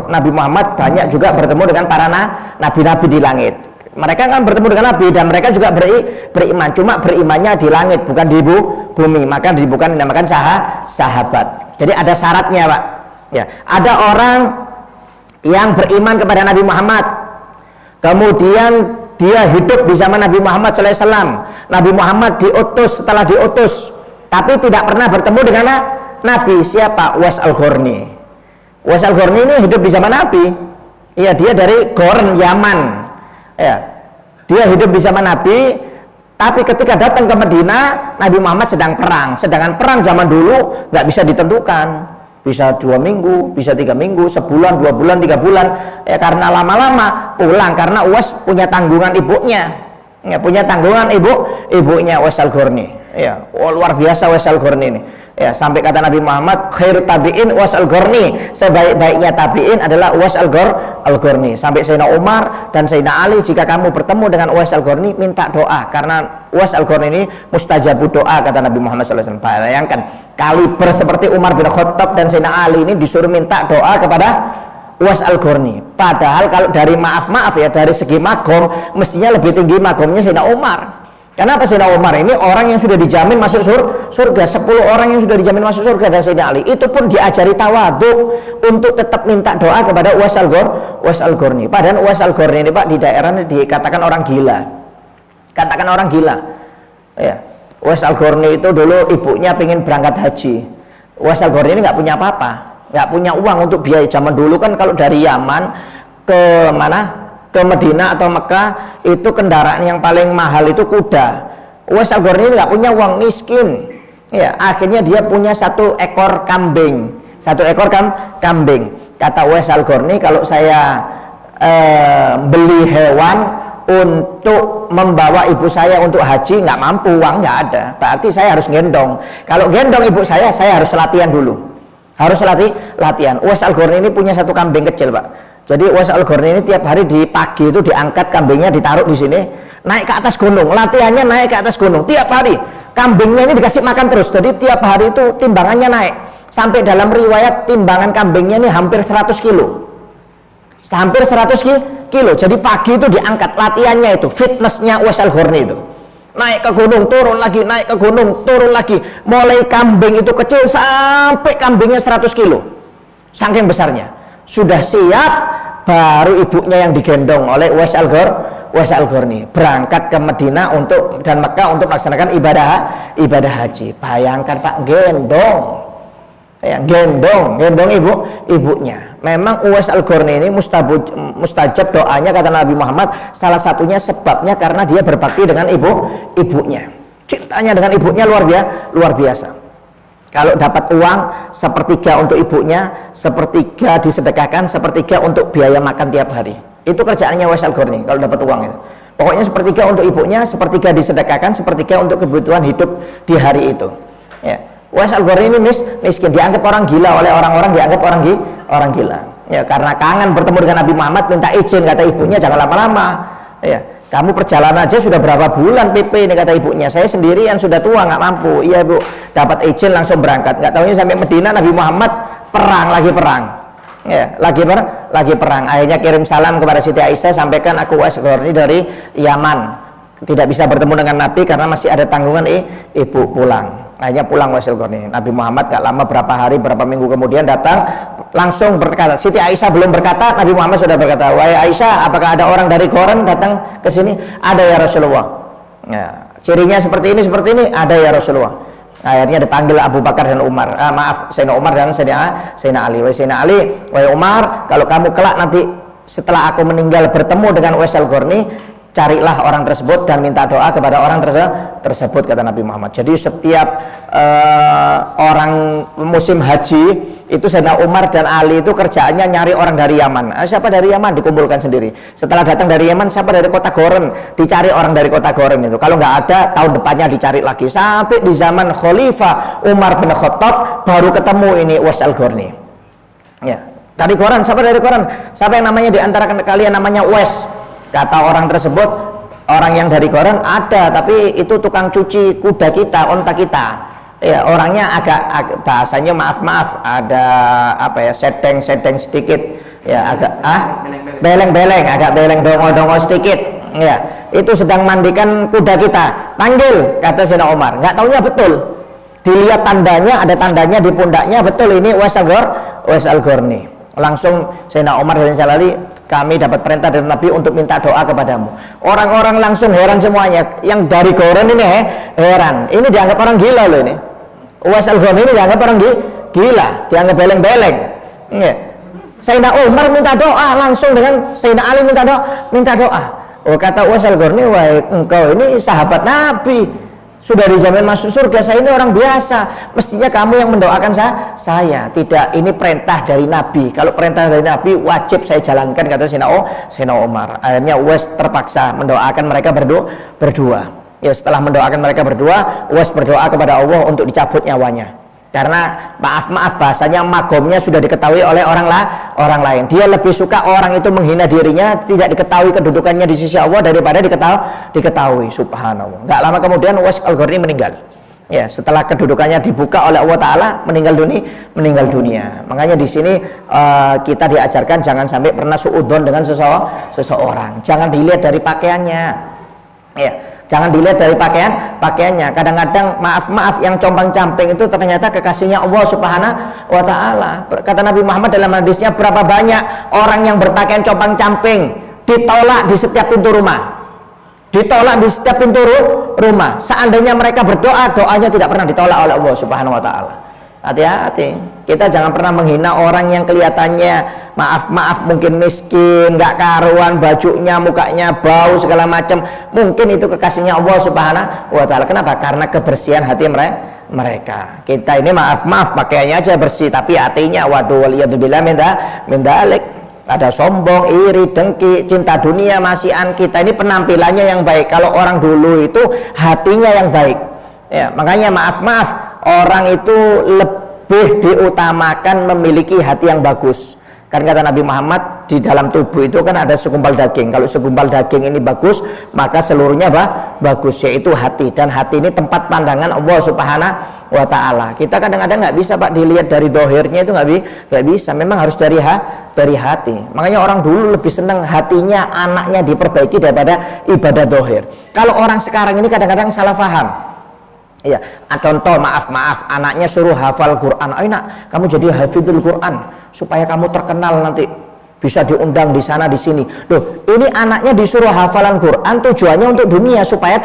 Nabi Muhammad banyak juga bertemu dengan para nabi-nabi di langit. Mereka kan bertemu dengan Nabi dan mereka juga beriman, cuma berimannya di langit, bukan di bumi, maka bukan dinamakan sahabat. Jadi ada syaratnya, Pak. Ya, ada orang yang beriman kepada Nabi Muhammad, kemudian dia hidup di zaman Nabi Muhammad SAW. Nabi Muhammad setelah diutus, tapi tidak pernah bertemu dengan Nabi. Siapa? Uwais Al-Qarni. Uwais Al-Qarni ini hidup di zaman Nabi. Iya, dia dari Qarn, Yaman. Ya, dia hidup di zaman Nabi, tapi ketika datang ke Madinah, Nabi Muhammad sedang perang. Sedangkan perang zaman dulu nggak bisa ditentukan, bisa 2 minggu, bisa 3 minggu, sebulan, 2 bulan, 3 bulan. Ya, karena lama-lama pulang, karena Uwais punya tanggungan ibunya. Ya, punya tanggungan ibunya Uwais Al-Qarni. Ya, luar biasa Uwais Al-Qarni ini. Ya, sampai kata Nabi Muhammad, khair tabi'in Uwais Al-Qarni, sebaik-baiknya tabi'in adalah Uwais Al-Qarni. Sampai Sayyidina Umar dan Sayyidina Ali, jika kamu bertemu dengan Uwais Al-Qarni, minta doa, karena Uwais Al-Qarni ini mustajabu doa, kata Nabi Muhammad SAW. Bayangkan, kaliber seperti Umar bin Khattab dan Sayyidina Ali ini disuruh minta doa kepada Uwais Al-Qarni. Padahal kalau dari maaf ya, dari segi magom, mestinya lebih tinggi magomnya Sayyidina Umar. Kenapa Sayyidina Umar ini orang yang sudah dijamin masuk surga, 10 orang yang sudah dijamin masuk surga, dan Sayyidina Ali itu pun diajari tawadhu untuk tetap minta doa kepada Uwais Al-Qarni. Padahal Uwais Al-Qarni ini, Pak, di daerah ini dikatakan orang gila. Katakan orang gila. Ya. Uwais Al-Qarni itu dulu ibunya pengen berangkat haji. Uwais Al-Qarni ini nggak punya apa-apa, nggak punya uang untuk biaya. Zaman dulu kan kalau dari Yaman ke mana? Ke Madinah atau Mekah itu kendaraan yang paling mahal itu kuda. Uwais Al-Qarni ini nggak punya uang, miskin. Ya, akhirnya dia punya 1 ekor kambing, 1 ekor kambing. Kata Uwais Al-Qarni, kalau saya beli hewan untuk membawa ibu saya untuk haji, nggak mampu, uang nggak ada, berarti saya harus gendong. Kalau gendong ibu saya harus latihan dulu, harus latihan. Uwais Al-Qarni ini punya satu kambing kecil, Pak. Jadi Uwais Al-Qarni ini tiap hari di pagi itu diangkat kambingnya, ditaruh di sini, naik ke atas gunung, latihannya naik ke atas gunung tiap hari. Kambingnya ini dikasih makan terus, jadi tiap hari itu timbangannya naik, sampai dalam riwayat timbangan kambingnya ini hampir 100 kilo, hampir 100 kilo. Jadi pagi itu diangkat, latihannya itu fitnessnya Uwais Al-Qarni itu, naik ke gunung, turun lagi, naik ke gunung, turun lagi, mulai kambing itu kecil sampai kambingnya 100 kilo, saking besarnya. Sudah siap, baru ibunya yang digendong oleh Uwais Al-Qarni berangkat ke Madinah dan Mekah untuk melaksanakan ibadah haji. Bayangkan Pak, gendong ibunya. Memang Uwais Al-Qarni ini mustajab doanya, kata Nabi Muhammad. Salah satunya sebabnya karena dia berbakti dengan ibunya. Cintanya dengan ibunya luar biasa. Kalau dapat uang, sepertiga untuk ibunya, sepertiga disedekahkan, sepertiga untuk biaya makan tiap hari. Itu kerjaannya Uwais Al-Qarni kalau dapat uang itu. Pokoknya sepertiga untuk ibunya, sepertiga disedekahkan, sepertiga untuk kebutuhan hidup di hari itu. Ya. Uwais Al-Qarni ini miskin, dianggap orang gila oleh orang-orang, dianggap orang gila. Ya, karena kangen bertemu dengan Nabi Muhammad, minta izin, kata ibunya, jangan lama-lama. Ya, kamu perjalanan aja sudah berapa bulan PP ini, kata ibunya. Saya sendirian sudah tua, nggak mampu. Iya Bu, dapat izin langsung berangkat. Nggak tahunya sampai Medina Nabi Muhammad lagi perang. Ya, lagi perang. Akhirnya kirim salam kepada Siti Aisyah, sampaikan aku Uwais Al-Qarni dari Yaman, tidak bisa bertemu dengan Nabi karena masih ada tanggungan ibu pulang. Akhirnya pulang Uwais Al-Qarni. Nabi Muhammad gak lama, berapa hari, berapa minggu kemudian datang, langsung berkata. Siti Aisyah belum berkata, Nabi Muhammad sudah berkata, wahai Aisyah, apakah ada orang dari Goren datang ke sini? Ada ya Rasulullah. Ya, cirinya seperti ini, ada ya Rasulullah. Akhirnya dipanggil Abu Bakar dan Umar, Sayyidina Umar dan Sayyidina Ali. Wahai Sayyidina Ali, wahai Umar, kalau kamu kelak nanti setelah aku meninggal bertemu dengan Uwais Al-Qarni, carilah orang tersebut dan minta doa kepada orang tersebut, kata Nabi Muhammad. Jadi setiap orang musim haji itu Sayyidina Umar dan Ali itu kerjaannya nyari orang dari Yaman. Siapa dari Yaman dikumpulkan sendiri. Setelah datang dari Yaman, siapa dari kota Goren, dicari orang dari kota Goren itu. Kalau nggak ada, tahun depannya dicari lagi. Sampai di zaman Khalifah Umar bin Khattab baru ketemu ini Uwais Al-Qarni. Ya, dari Goren, siapa dari Goren? Siapa yang namanya di antara kalian namanya Uwais? Kata orang tersebut, orang yang dari Goren ada, tapi itu tukang cuci kuda kita, onta kita. Ya, orangnya agak bahasanya maaf, ada apa ya, sedeng sedikit. Ya, agak beleng-beleng, agak beleng dongo sedikit. Ya, itu sedang mandikan kuda kita. Panggil, kata Sayyidina Umar. Nggak taunya betul. Dilihat tandanya, ada tandanya di pundaknya, betul ini Uwais Al-Qarni. Langsung Sayyidina Umar dan Sayyidina Ali, kami dapat perintah dari Nabi untuk minta doa kepadamu. Orang-orang langsung heran semuanya. Yang dari Goren ini heran. Ini dianggap orang gila loh ini. Uwais Al-Qarni ini dianggap orang gila, dianggap beleng-beleng. Ya. Sayyidina Umar minta doa langsung dengan Sayyidina Ali minta doa. Oh, kata Uwais Al-Qarni, wahai engkau ini sahabat Nabi, sudah dijamin masuk surga. Saya ini orang biasa, mestinya kamu yang mendoakan saya. Tidak, ini perintah dari Nabi. Kalau perintah dari Nabi wajib saya jalankan, kata Sayyidina Umar. Akhirnya Uwais terpaksa mendoakan mereka berdua. Ya, setelah mendoakan mereka berdua, Uwais berdoa kepada Allah untuk dicabut nyawanya. Karena maaf bahasanya magomnya sudah diketahui oleh orang lain. Dia lebih suka orang itu menghina dirinya, tidak diketahui kedudukannya di sisi Allah daripada diketahui. Subhanallah. Gak lama kemudian Uwais Al-Qarni meninggal. Ya, setelah kedudukannya dibuka oleh Allah Taala, meninggal dunia. Makanya di sini kita diajarkan jangan sampai pernah suudzon dengan seseorang. Jangan dilihat dari pakaiannya. Ya. Jangan dilihat dari pakaiannya. Kadang-kadang maaf yang compang-camping itu ternyata kekasihnya Allah Subhanahu wa Ta'ala. Kata Nabi Muhammad dalam hadisnya, berapa banyak orang yang berpakaian compang-camping ditolak di setiap pintu rumah. Ditolak di setiap pintu rumah. Seandainya mereka berdoa, doanya tidak pernah ditolak oleh Allah Subhanahu wa Ta'ala. Hati-hati, kita jangan pernah menghina orang yang kelihatannya maaf mungkin miskin, nggak karuan, bajunya, mukanya bau segala macam. Mungkin itu kekasihnya Allah Subhanahu wa Ta'ala. Kenapa? Karena kebersihan hati mereka. Kita ini maaf pakaiannya aja bersih, tapi hatinya waduh waliyadzubillah min dzalik. Ada sombong, iri, dengki, cinta dunia masihan. Kita ini penampilannya yang baik. Kalau orang dulu itu hatinya yang baik. Ya, makanya maaf orang itu lebih diutamakan memiliki hati yang bagus. Kan kata Nabi Muhammad, di dalam tubuh itu kan ada segumpal daging. Kalau segumpal daging ini bagus, maka seluruhnya bagus, yaitu hati. Dan hati ini tempat pandangan Allah Subhanahu wa Ta'ala. Kita kadang-kadang nggak bisa Pak dilihat dari dohirnya, itu nggak bisa. Memang harus dari hati. Makanya orang dulu lebih senang hatinya anaknya diperbaiki daripada ibadah dohir. Kalau orang sekarang ini kadang-kadang salah paham. Iya, contoh maaf, anaknya suruh hafal Quran. Ayo nak, kamu jadi hafidul Quran supaya kamu terkenal nanti, bisa diundang di sana di sini. Loh, ini anaknya disuruh hafalan Quran tujuannya untuk dunia supaya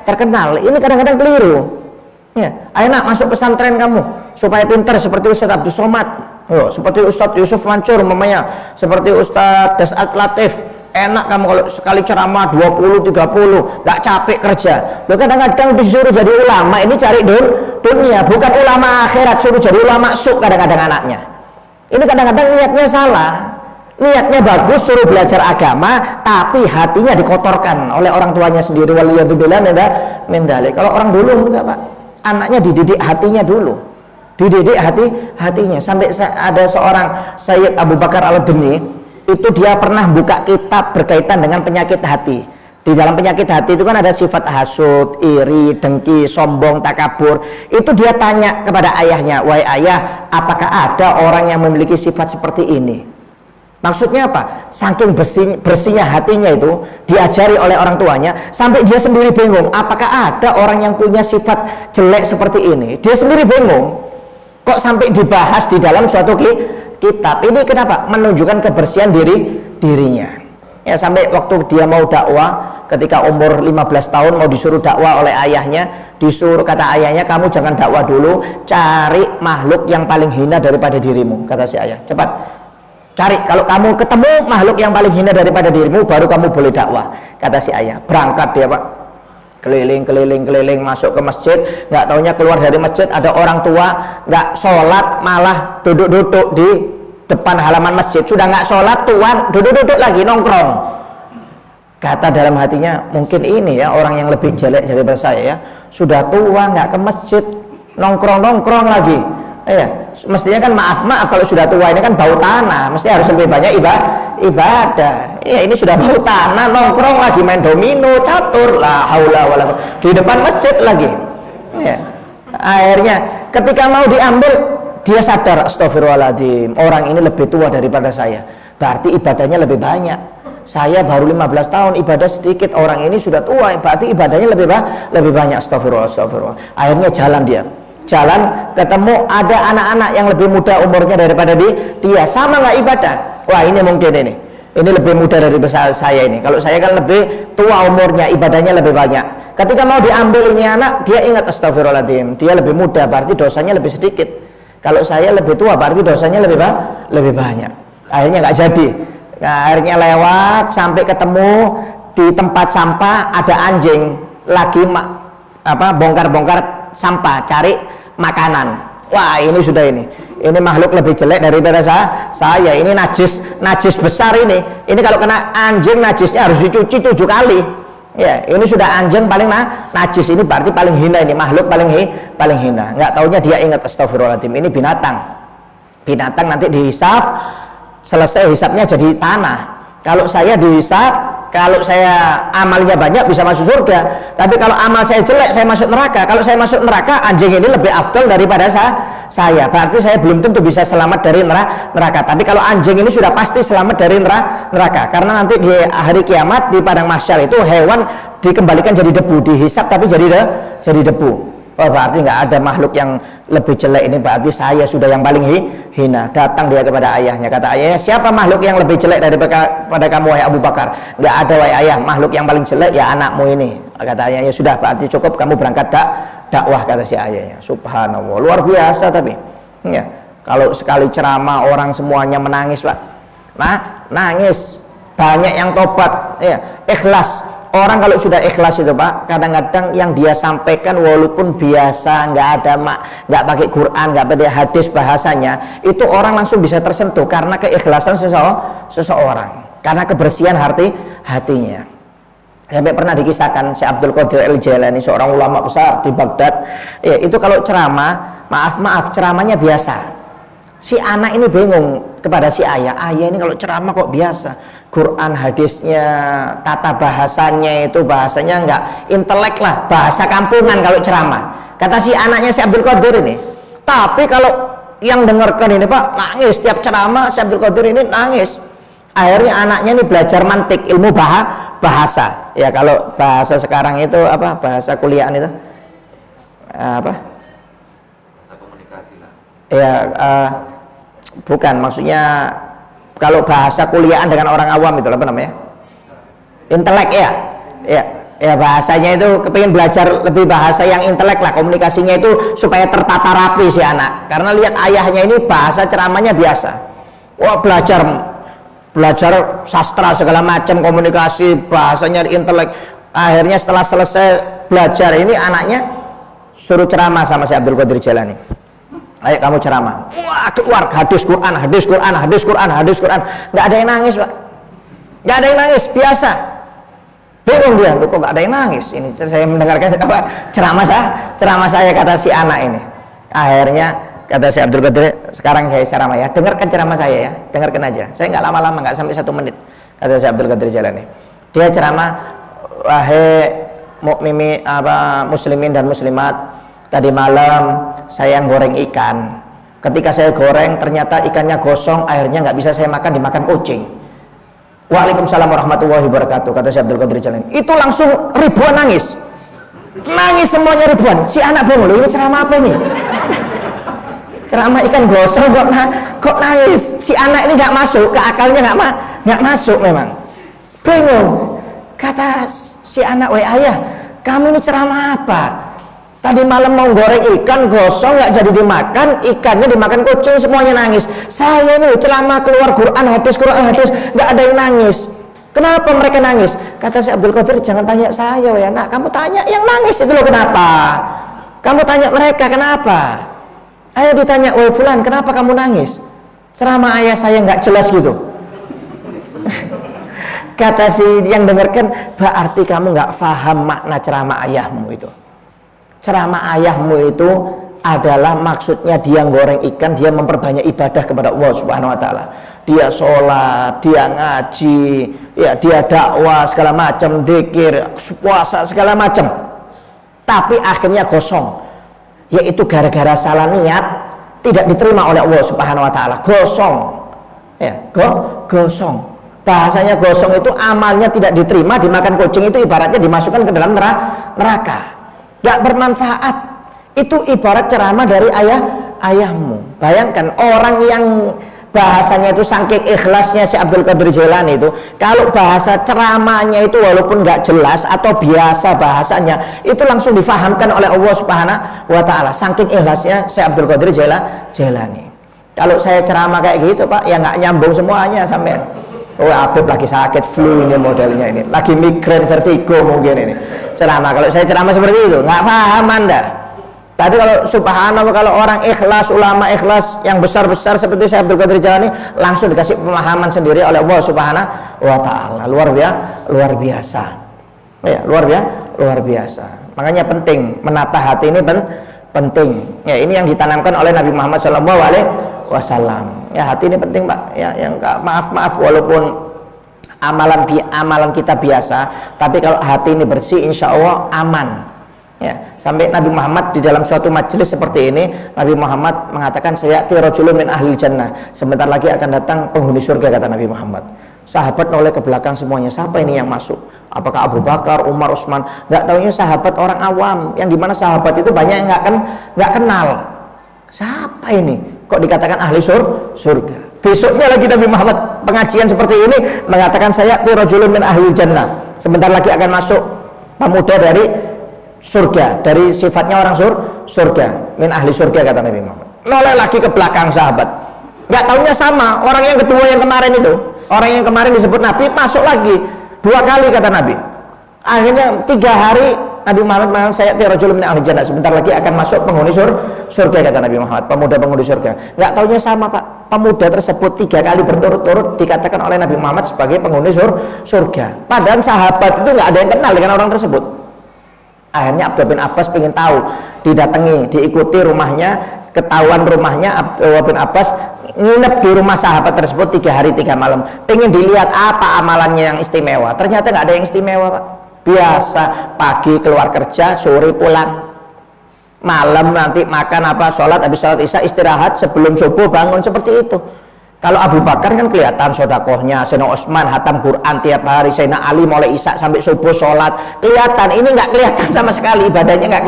terkenal. Ini kadang-kadang keliru. Ya, ayo nak masuk pesantren kamu supaya pintar seperti Ustaz Abdul Somad, seperti Ustaz Yusuf Mansur, mamanya, seperti Ustaz Desat Latif. Enak kamu kalau sekali ceramah 20-30 gak capek kerja. Loh, kadang-kadang disuruh jadi ulama ini cari dunia, bukan ulama akhirat, suruh jadi ulama suk kadang-kadang anaknya. Ini kadang-kadang niatnya salah. Niatnya bagus, suruh belajar agama, tapi hatinya dikotorkan oleh orang tuanya sendiri. Waliyadzubillah min dzalik. Kalau orang dulu enggak Pak, anaknya dididik hatinya dulu, dididik hatinya. Sampai ada seorang Sayyid Abu Bakar Al-Dani, itu dia pernah buka kitab berkaitan dengan penyakit hati. Di dalam penyakit hati itu kan ada sifat hasud, iri, dengki, sombong, takabur. Itu dia tanya kepada ayahnya, wahai ayah, apakah ada orang yang memiliki sifat seperti ini? Maksudnya apa? Saking bersihnya hatinya itu diajari oleh orang tuanya, sampai dia sendiri bingung, apakah ada orang yang punya sifat jelek seperti ini? Dia sendiri bingung. Kok sampai dibahas di dalam suatu kitab ini? Kenapa? Menunjukkan kebersihan dirinya. Ya, sampai waktu dia mau dakwah, ketika umur 15 tahun mau disuruh dakwah oleh ayahnya, disuruh, kata ayahnya, kamu jangan dakwah dulu, cari makhluk yang paling hina daripada dirimu. Kata si ayah, cepat cari, kalau kamu ketemu makhluk yang paling hina daripada dirimu, baru kamu boleh dakwah. Kata si ayah. Berangkat dia Pak, keliling masuk ke masjid, nggak taunya keluar dari masjid ada orang tua nggak sholat, malah duduk-duduk di depan halaman masjid. Sudah nggak sholat, tua duduk-duduk lagi nongkrong. Kata dalam hatinya, mungkin ini ya orang yang lebih jelek daripada saya ya, sudah tua nggak ke masjid, nongkrong lagi. Ya, mestinya kan maaf kalau sudah tua ini kan bau tanah, mesti harus lebih banyak ibadah. Ya, ini sudah bau tanah, nongkrong lagi, main domino, catur, la haula wala quwwata, di depan masjid lagi. Ya. Akhirnya ketika mau diambil, dia sadar, astagfirullahaladzim, orang ini lebih tua daripada saya, berarti ibadahnya lebih banyak. Saya baru 15 tahun, ibadah sedikit, orang ini sudah tua, berarti ibadahnya lebih banyak. Astagfirullah. Akhirnya jalan ketemu ada anak-anak yang lebih muda umurnya daripada dia, sama nggak ibadah. Wah, ini mungkin ini lebih muda dari saya ini. Kalau saya kan lebih tua umurnya, ibadahnya lebih banyak. Ketika mau diambil ini anak, dia ingat, astagfirullahaladzim, dia lebih muda, berarti dosanya lebih sedikit. Kalau saya lebih tua, berarti dosanya lebih banyak. Akhirnya nggak jadi. Nah, akhirnya lewat sampai ketemu di tempat sampah, ada anjing lagi bongkar-bongkar sampah, cari makanan. Wah, ini sudah ini makhluk lebih jelek daripada saya. Ini najis besar ini kalau kena anjing najisnya harus dicuci 7 kali. Ya, ini sudah anjing paling najis, ini berarti paling hina, ini makhluk paling hina. Nggak taunya dia ingat, astagfirullahaladzim, ini binatang nanti dihisap, selesai hisapnya jadi tanah. Kalau saya dihisap, kalau saya amalnya banyak bisa masuk surga, tapi kalau amal saya jelek saya masuk neraka. Kalau saya masuk neraka, anjing ini lebih afdal daripada saya, berarti saya belum tentu bisa selamat dari neraka. Tapi kalau anjing ini sudah pasti selamat dari neraka, karena nanti di hari kiamat di padang mahsyar itu hewan dikembalikan jadi debu, dihisap tapi jadi debu. Oh, berarti nggak ada makhluk yang lebih jelek ini, berarti saya sudah yang paling hina. Datang dia kepada ayahnya, kata ayahnya, siapa makhluk yang lebih jelek daripada kamu wahai Abu Bakar? Nggak ada wahai ayah, makhluk yang paling jelek ya anakmu ini. Kata ayahnya, sudah, berarti cukup kamu berangkat dakwah, kata si ayahnya. Subhanallah, luar biasa. Tapi ya, kalau sekali ceramah orang semuanya menangis Pak, nangis, banyak yang tobat, ya, ikhlas. Orang kalau sudah ikhlas itu Pak, kadang-kadang yang dia sampaikan walaupun biasa, nggak pakai Quran, nggak pakai hadis bahasanya, itu orang langsung bisa tersentuh karena keikhlasan seseorang, karena kebersihan hatinya. Sampai pernah dikisahkan si Abdul Qadir Al-Jailani, seorang ulama besar di Baghdad, ya, itu kalau ceramah, maaf ceramahnya biasa. Si anak ini bingung kepada si ayah ini kalau ceramah kok biasa, Quran hadisnya, tata bahasanya itu bahasanya nggak intelek lah, bahasa kampungan kalau ceramah, kata si anaknya si Abdul Qadir ini. Tapi kalau yang dengarkan ini Pak, nangis setiap ceramah si Abdul Qadir ini nangis. Akhirnya anaknya ini belajar mantik, ilmu bahasa. Ya kalau bahasa sekarang itu apa, bahasa kuliahan itu apa, bahasa komunikasi lah ya, bukan, maksudnya kalau bahasa kuliahan dengan orang awam itu apa namanya, intelek ya bahasanya itu kepingin belajar lebih bahasa yang intelek lah, komunikasinya itu supaya tertata rapi si anak, karena lihat ayahnya ini bahasa ceramahnya biasa. Wah, belajar sastra segala macam, komunikasi, bahasanya intelek. Akhirnya setelah selesai belajar ini, anaknya suruh ceramah sama si Abdul Qadir Jailani. Ayo kamu ceramah. Wah, keluar hadis Quran. Nggak ada yang nangis Pak, nggak ada yang nangis, biasa. Bingung dia, kok nggak ada yang nangis. Ini saya mendengarkan apa, ceramah saya, kata si anak ini. Akhirnya kata si Abdul Qadir, sekarang saya ceramah ya, dengarkan ceramah saya ya, dengarkan aja, saya nggak lama-lama, nggak sampai 1 menit. Kata si Abdul Qadir Jailani, dia ceramah, wahai muslimin dan muslimat, tadi malam saya goreng ikan. Ketika saya goreng ternyata ikannya gosong, akhirnya nggak bisa saya makan, dimakan kucing. Waalaikumsalam warahmatullahi wabarakatuh, kata si Abdul Qadir Jailani. Itu langsung ribuan nangis semuanya, ribuan. Si anak bingung, ini ceramah apa ini? Ceramah ikan gosong kok nangis. Si anak ini nggak masuk ke akalnya, nggak masuk memang. Bingung. Kata si anak, weh ayah, kamu ini ceramah apa? Tadi malam mau goreng ikan gosong, nggak jadi dimakan, ikannya dimakan kucing, semuanya nangis. Saya ini ceramah keluar Quran hadis, nggak ada yang nangis. Kenapa mereka nangis? Kata si Abdul Qadir, jangan tanya saya ya nak, kamu tanya yang nangis itu loh, kenapa? Kamu tanya mereka kenapa? Ayo ditanya, woi fulan, kenapa kamu nangis? Ceramah ayah saya nggak jelas gitu. Kata si yang dengarkan, berarti kamu nggak paham makna ceramah ayahmu itu. Ceramah ayahmu itu adalah maksudnya dia goreng ikan, dia memperbanyak ibadah kepada Allah Subhanahu wa taala. Dia sholat, dia ngaji, ya dia dakwah segala macam, dzikir, puasa segala macam. Tapi akhirnya kosong. Yaitu gara-gara salah niat, tidak diterima oleh Allah Subhanahu wa taala. Gosong. Ya, gosong. Bahasanya gosong itu amalnya tidak diterima, dimakan kucing, itu ibaratnya dimasukkan ke dalam neraka. Gak bermanfaat. Itu ibarat ceramah dari ayahmu. Bayangkan orang yang bahasanya itu saking ikhlasnya si Abdul Qadir Jailani itu, kalau bahasa ceramahnya itu walaupun gak jelas atau biasa bahasanya, itu langsung difahamkan oleh Allah Subhanahu wa taala. Saking ikhlasnya si Abdul Qadir Jailani. Kalau saya ceramah kayak gitu Pak, ya gak nyambung semuanya sampai. Oh, Abib lagi sakit flu ini modelnya ini, lagi migrain vertigo mungkin ini ceramah. Kalau saya ceramah seperti itu nggak paham Anda. Tapi kalau subhanallah, kalau orang ikhlas, ulama ikhlas yang besar-besar seperti saya Abdul Qadir Jailani, langsung dikasih pemahaman sendiri oleh Allah Subhanahu wa taala. Luar biasa. Ya, luar biasa. Makanya penting menata hati ini penting. Ya, ini yang ditanamkan oleh Nabi Muhammad SAW. Ya, hati ini penting Pak. Ya, yang maaf walaupun amalan kita biasa, tapi kalau hati ini bersih, insya Allah aman. Ya, sampai Nabi Muhammad di dalam suatu majelis seperti ini, Nabi Muhammad mengatakan, saya tirajulun min ahlil jannah, sebentar lagi akan datang penghuni surga, kata Nabi Muhammad. Sahabat noleh ke belakang semuanya, siapa ini yang masuk? Apakah Abu Bakar, Umar, Utsman? Nggak taunya sahabat orang awam, yang dimana sahabat itu banyak yang nggak kenal. Siapa ini? Kok dikatakan ahli surga? Besoknya lagi Nabi Muhammad pengajian seperti ini mengatakan, saya tirajulun min ahlil jannah, sebentar lagi akan masuk pemuda dari surga, dari sifatnya orang surga, min ahli surga, kata Nabi Muhammad. Noleh lagi ke belakang sahabat, nggak taunya sama orang yang kedua yang kemarin itu, orang yang kemarin disebut Nabi masuk lagi 2 kali, kata Nabi. Akhirnya 3 hari Nabi Muhammad mengatakan, saya tirajul min ahli jannah, sebentar lagi akan masuk penghuni surga, kata Nabi Muhammad, pemuda penghuni surga. Nggak taunya sama Pak, pemuda tersebut 3 kali berturut-turut dikatakan oleh Nabi Muhammad sebagai penghuni surga. Padahal sahabat itu nggak ada yang kenal dengan orang tersebut. Akhirnya Abdullah bin Abbas pengen tahu, didatangi, diikuti rumahnya, ketahuan rumahnya. Abdullah bin Abbas nginep di rumah sahabat tersebut 3 hari 3 malam, pengen dilihat apa amalannya yang istimewa. Ternyata nggak ada yang istimewa Pak, biasa, pagi keluar kerja, sore pulang, malam nanti makan apa, sholat, habis sholat isya istirahat, sebelum subuh bangun, seperti itu. Kalau Abu Bakar kan kelihatan sodakohnya, Sayyidina Utsman hatam Quran tiap hari, Sayyidina Ali mulai isya sampai subuh sholat, kelihatan. Ini nggak kelihatan sama sekali, ibadahnya nggak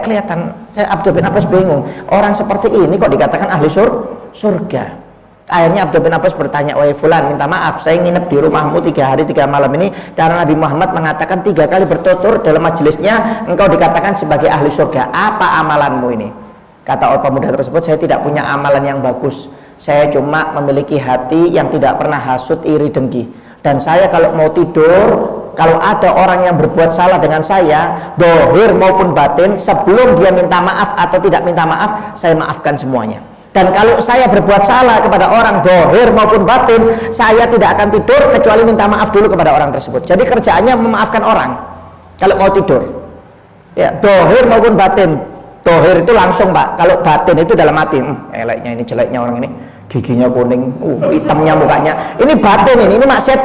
kelihatan. Saya Abdul bin Abbas bingung, orang seperti ini kok dikatakan ahli surga. Akhirnya Abdul bin Abbas bertanya, wahai fulan, minta maaf, saya nginep di rumahmu 3 hari 3 malam ini karena Nabi Muhammad mengatakan 3 kali bertutur dalam majelisnya engkau dikatakan sebagai ahli surga. Apa amalanmu ini? Kata pemuda tersebut, saya tidak punya amalan yang bagus, saya cuma memiliki hati yang tidak pernah hasut, iri, dengki. Dan saya kalau mau tidur, kalau ada orang yang berbuat salah dengan saya, dohir maupun batin, sebelum dia minta maaf atau tidak minta maaf, saya maafkan semuanya. Dan kalau saya berbuat salah kepada orang, dohir maupun batin, saya tidak akan tidur kecuali minta maaf dulu kepada orang tersebut. Jadi kerjaannya memaafkan orang kalau mau tidur, ya, dohir maupun batin. Dohir itu langsung Pak, kalau batin itu dalam hati, eleknya ini, jeleknya orang ini, giginya kuning, hitamnya mukanya, ini batin, ini maksiat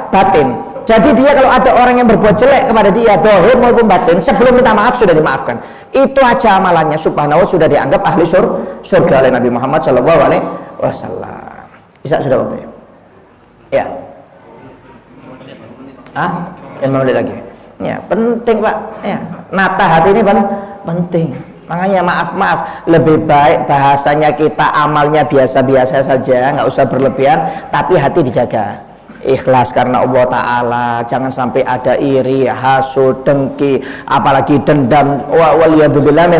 batin. Jadi dia kalau ada orang yang berbuat jelek kepada dia, dohir maupun batin, sebelum minta maaf sudah dimaafkan. Itu aja amalannya, subhanallah, sudah dianggap ahli surga oleh Nabi Muhammad SAW. Bisa sudah waktunya? Ya. 5 menit lagi. Ya, penting Pak. Ya, nata hati ini penting. Makanya maaf, lebih baik bahasanya kita amalnya biasa-biasa saja, nggak usah berlebihan, tapi hati dijaga. Ikhlas karena Allah Ta'ala, jangan sampai ada iri, hasud, dengki, apalagi dendam, waliyadzubillah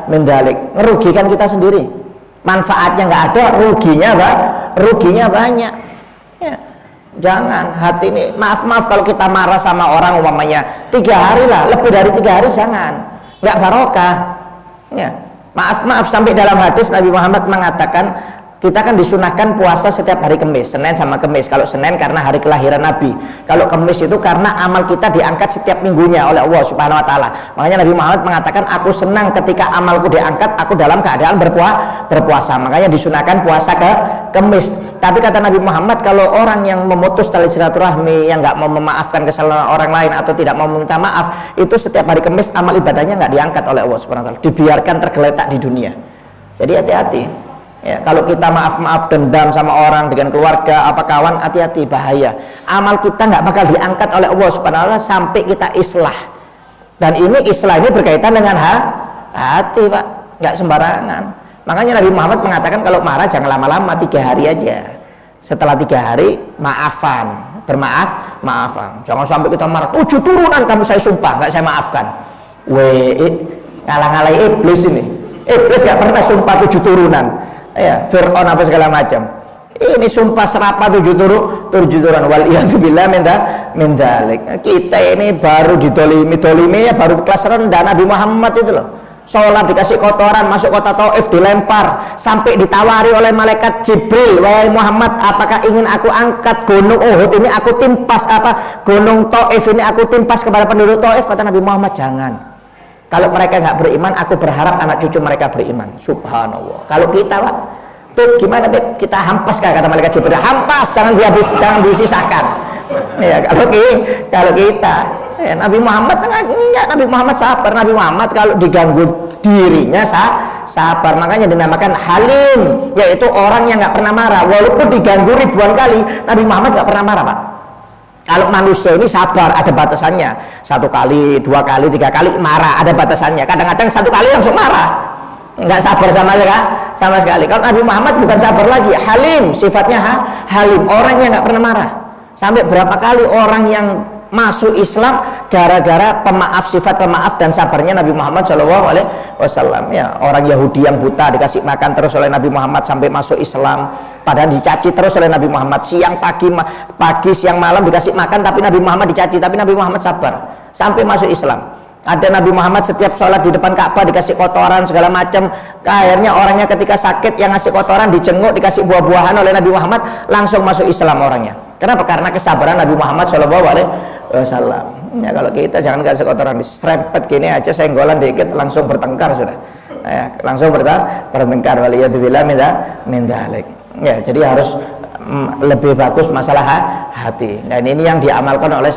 min dzalik, merugikan kita sendiri. Manfaatnya nggak ada, ruginya banyak. Ya, jangan hati ini, maaf kalau kita marah sama orang umpamanya 3 hari lah, lebih dari 3 hari jangan, nggak barokah. Ya, maaf sampai dalam hadis Nabi Muhammad mengatakan, kita kan disunahkan puasa setiap hari Kamis, Senin sama Kamis. Kalau Senin karena hari kelahiran Nabi, kalau Kamis itu karena amal kita diangkat setiap minggunya oleh Allah Subhanahu wa Ta'ala. Makanya Nabi Muhammad mengatakan, aku senang ketika amalku diangkat, aku dalam keadaan berpuasa. Makanya disunahkan puasa ke Kamis. Tapi kata Nabi Muhammad, kalau orang yang memutus tali silaturahmi, yang nggak mau memaafkan kesalahan orang lain atau tidak mau meminta maaf, itu setiap hari Kamis amal ibadahnya nggak diangkat oleh Allah Subhanahu wa Ta'ala, dibiarkan tergeletak di dunia. Jadi hati-hati. Ya, kalau kita maaf dendam sama orang, dengan keluarga, apa kawan, hati-hati, bahaya. Amal kita nggak bakal diangkat oleh Allah Subhanahu wa Ta'ala sampai kita islah. Dan ini islah ini berkaitan dengan hati Pak, nggak sembarangan. Makanya Nabi Muhammad mengatakan kalau marah jangan lama-lama, 3 hari aja. Setelah 3 hari maafan. Jangan sampai kita marah 7 turunan kamu saya sumpah nggak saya maafkan. Ngalah-ngalahi iblis ini. Iblis nggak pernah sumpah 7 turunan. Ya, Fir'aun apa segala macam. Ini sumpah serapah 7 turunan. Waliyadzubillah min dzalik. Kita ini baru didolimi ya baru kelas rendah. Nabi Muhammad itu loh, sholat dikasih kotoran, masuk kota Taif dilempar, sampai ditawari oleh malaikat Jibril, wahai Muhammad, apakah ingin aku angkat gunung Uhud ini aku timpas, apa gunung Taif ini aku timpas kepada penduduk Taif? Kata Nabi Muhammad, jangan. Kalau mereka nggak beriman, aku berharap anak cucu mereka beriman. Subhanallah. Kalau kita Pak, tuh gimana Beb? Kita hampas kata malaikat Jibril, hampas, jangan disisakan. Ya, kalau kita ya, Nabi Muhammad enggak, Nabi Muhammad sabar. Nabi Muhammad kalau diganggu dirinya sabar, makanya dinamakan halim, yaitu orang yang nggak pernah marah walaupun diganggu ribuan kali. Nabi Muhammad nggak pernah marah Pak. Kalau manusia ini sabar, ada batasannya. 1 kali, 2 kali, 3 kali marah, ada batasannya. Kadang-kadang 1 kali langsung marah, nggak sabar sama sekali. Kalau Nabi Muhammad bukan sabar lagi, halim, sifatnya halim, orang yang nggak pernah marah. Sampai berapa kali orang yang masuk Islam gara-gara pemaaf, sifat pemaaf dan sabarnya Nabi Muhammad SAW. Ya, orang Yahudi yang buta dikasih makan terus oleh Nabi Muhammad sampai masuk Islam, padahal dicaci terus oleh Nabi Muhammad, siang pagi siang malam dikasih makan, tapi Nabi Muhammad dicaci, tapi Nabi Muhammad sabar sampai masuk Islam. Ada Nabi Muhammad setiap sholat di depan Ka'bah dikasih kotoran segala macam, akhirnya orangnya ketika sakit yang ngasih kotoran dijenguk, dikasih buah-buahan oleh Nabi Muhammad, langsung masuk Islam orangnya. Kenapa? Karena kesabaran Nabi Muhammad SAW. Ya, kalau kita jangan kasih kotoran, serempet gini aja, senggolan dikit langsung bertengkar sudah. Ya, langsung bertengkar. Waliyadzubillah min dzalik. Ya, jadi harus lebih bagus masalah hati, dan ini yang diamalkan oleh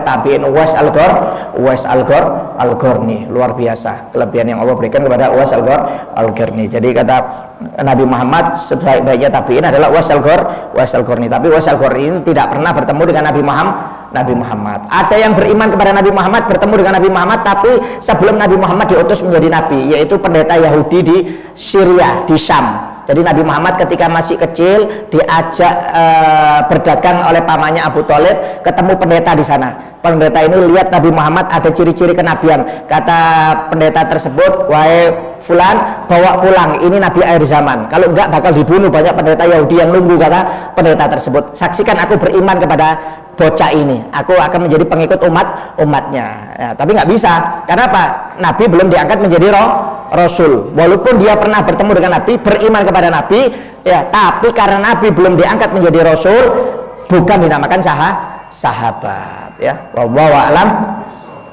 tabi'in Uwais Al-Qarni. Luar biasa kelebihan yang Allah berikan kepada Uwais Al-Qarni. Jadi kata Nabi Muhammad, sebaik-baiknya tabi'in adalah Uwais Al-Qarni. Tapi Uwais Al-Qarni ini tidak pernah bertemu dengan Nabi Muhammad. Ada yang beriman kepada Nabi Muhammad, bertemu dengan Nabi Muhammad, tapi sebelum Nabi Muhammad diutus menjadi nabi, yaitu pendeta Yahudi di Syria, di Syam. Jadi Nabi Muhammad ketika masih kecil diajak berdagang oleh pamannya Abu Thalib, ketemu pendeta di sana. Pendeta ini lihat Nabi Muhammad ada ciri-ciri kenabian. Kata pendeta tersebut, "Wahai fulan, bawa pulang, ini nabi akhir zaman. Kalau enggak bakal dibunuh." Banyak pendeta Yahudi yang nunggu, kata pendeta tersebut. "Saksikan aku beriman kepada bocah ini, aku akan menjadi pengikut umatnya." Ya, tapi nggak bisa. Karena apa? Nabi belum diangkat menjadi Rasul. Walaupun dia pernah bertemu dengan Nabi, beriman kepada Nabi, ya, tapi karena Nabi belum diangkat menjadi Rasul, bukan dinamakan sahabat. Ya, wallahu a'lam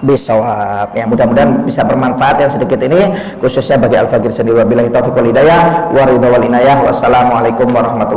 bishawab. Ya, mudah-mudahan bisa bermanfaat yang sedikit ini, khususnya bagi Al-Fakir sendiri. Wabillahi taufiq wal hidayah, wa ridha wal inayah. Wassalamualaikum warahmatullahi wabarakatuh.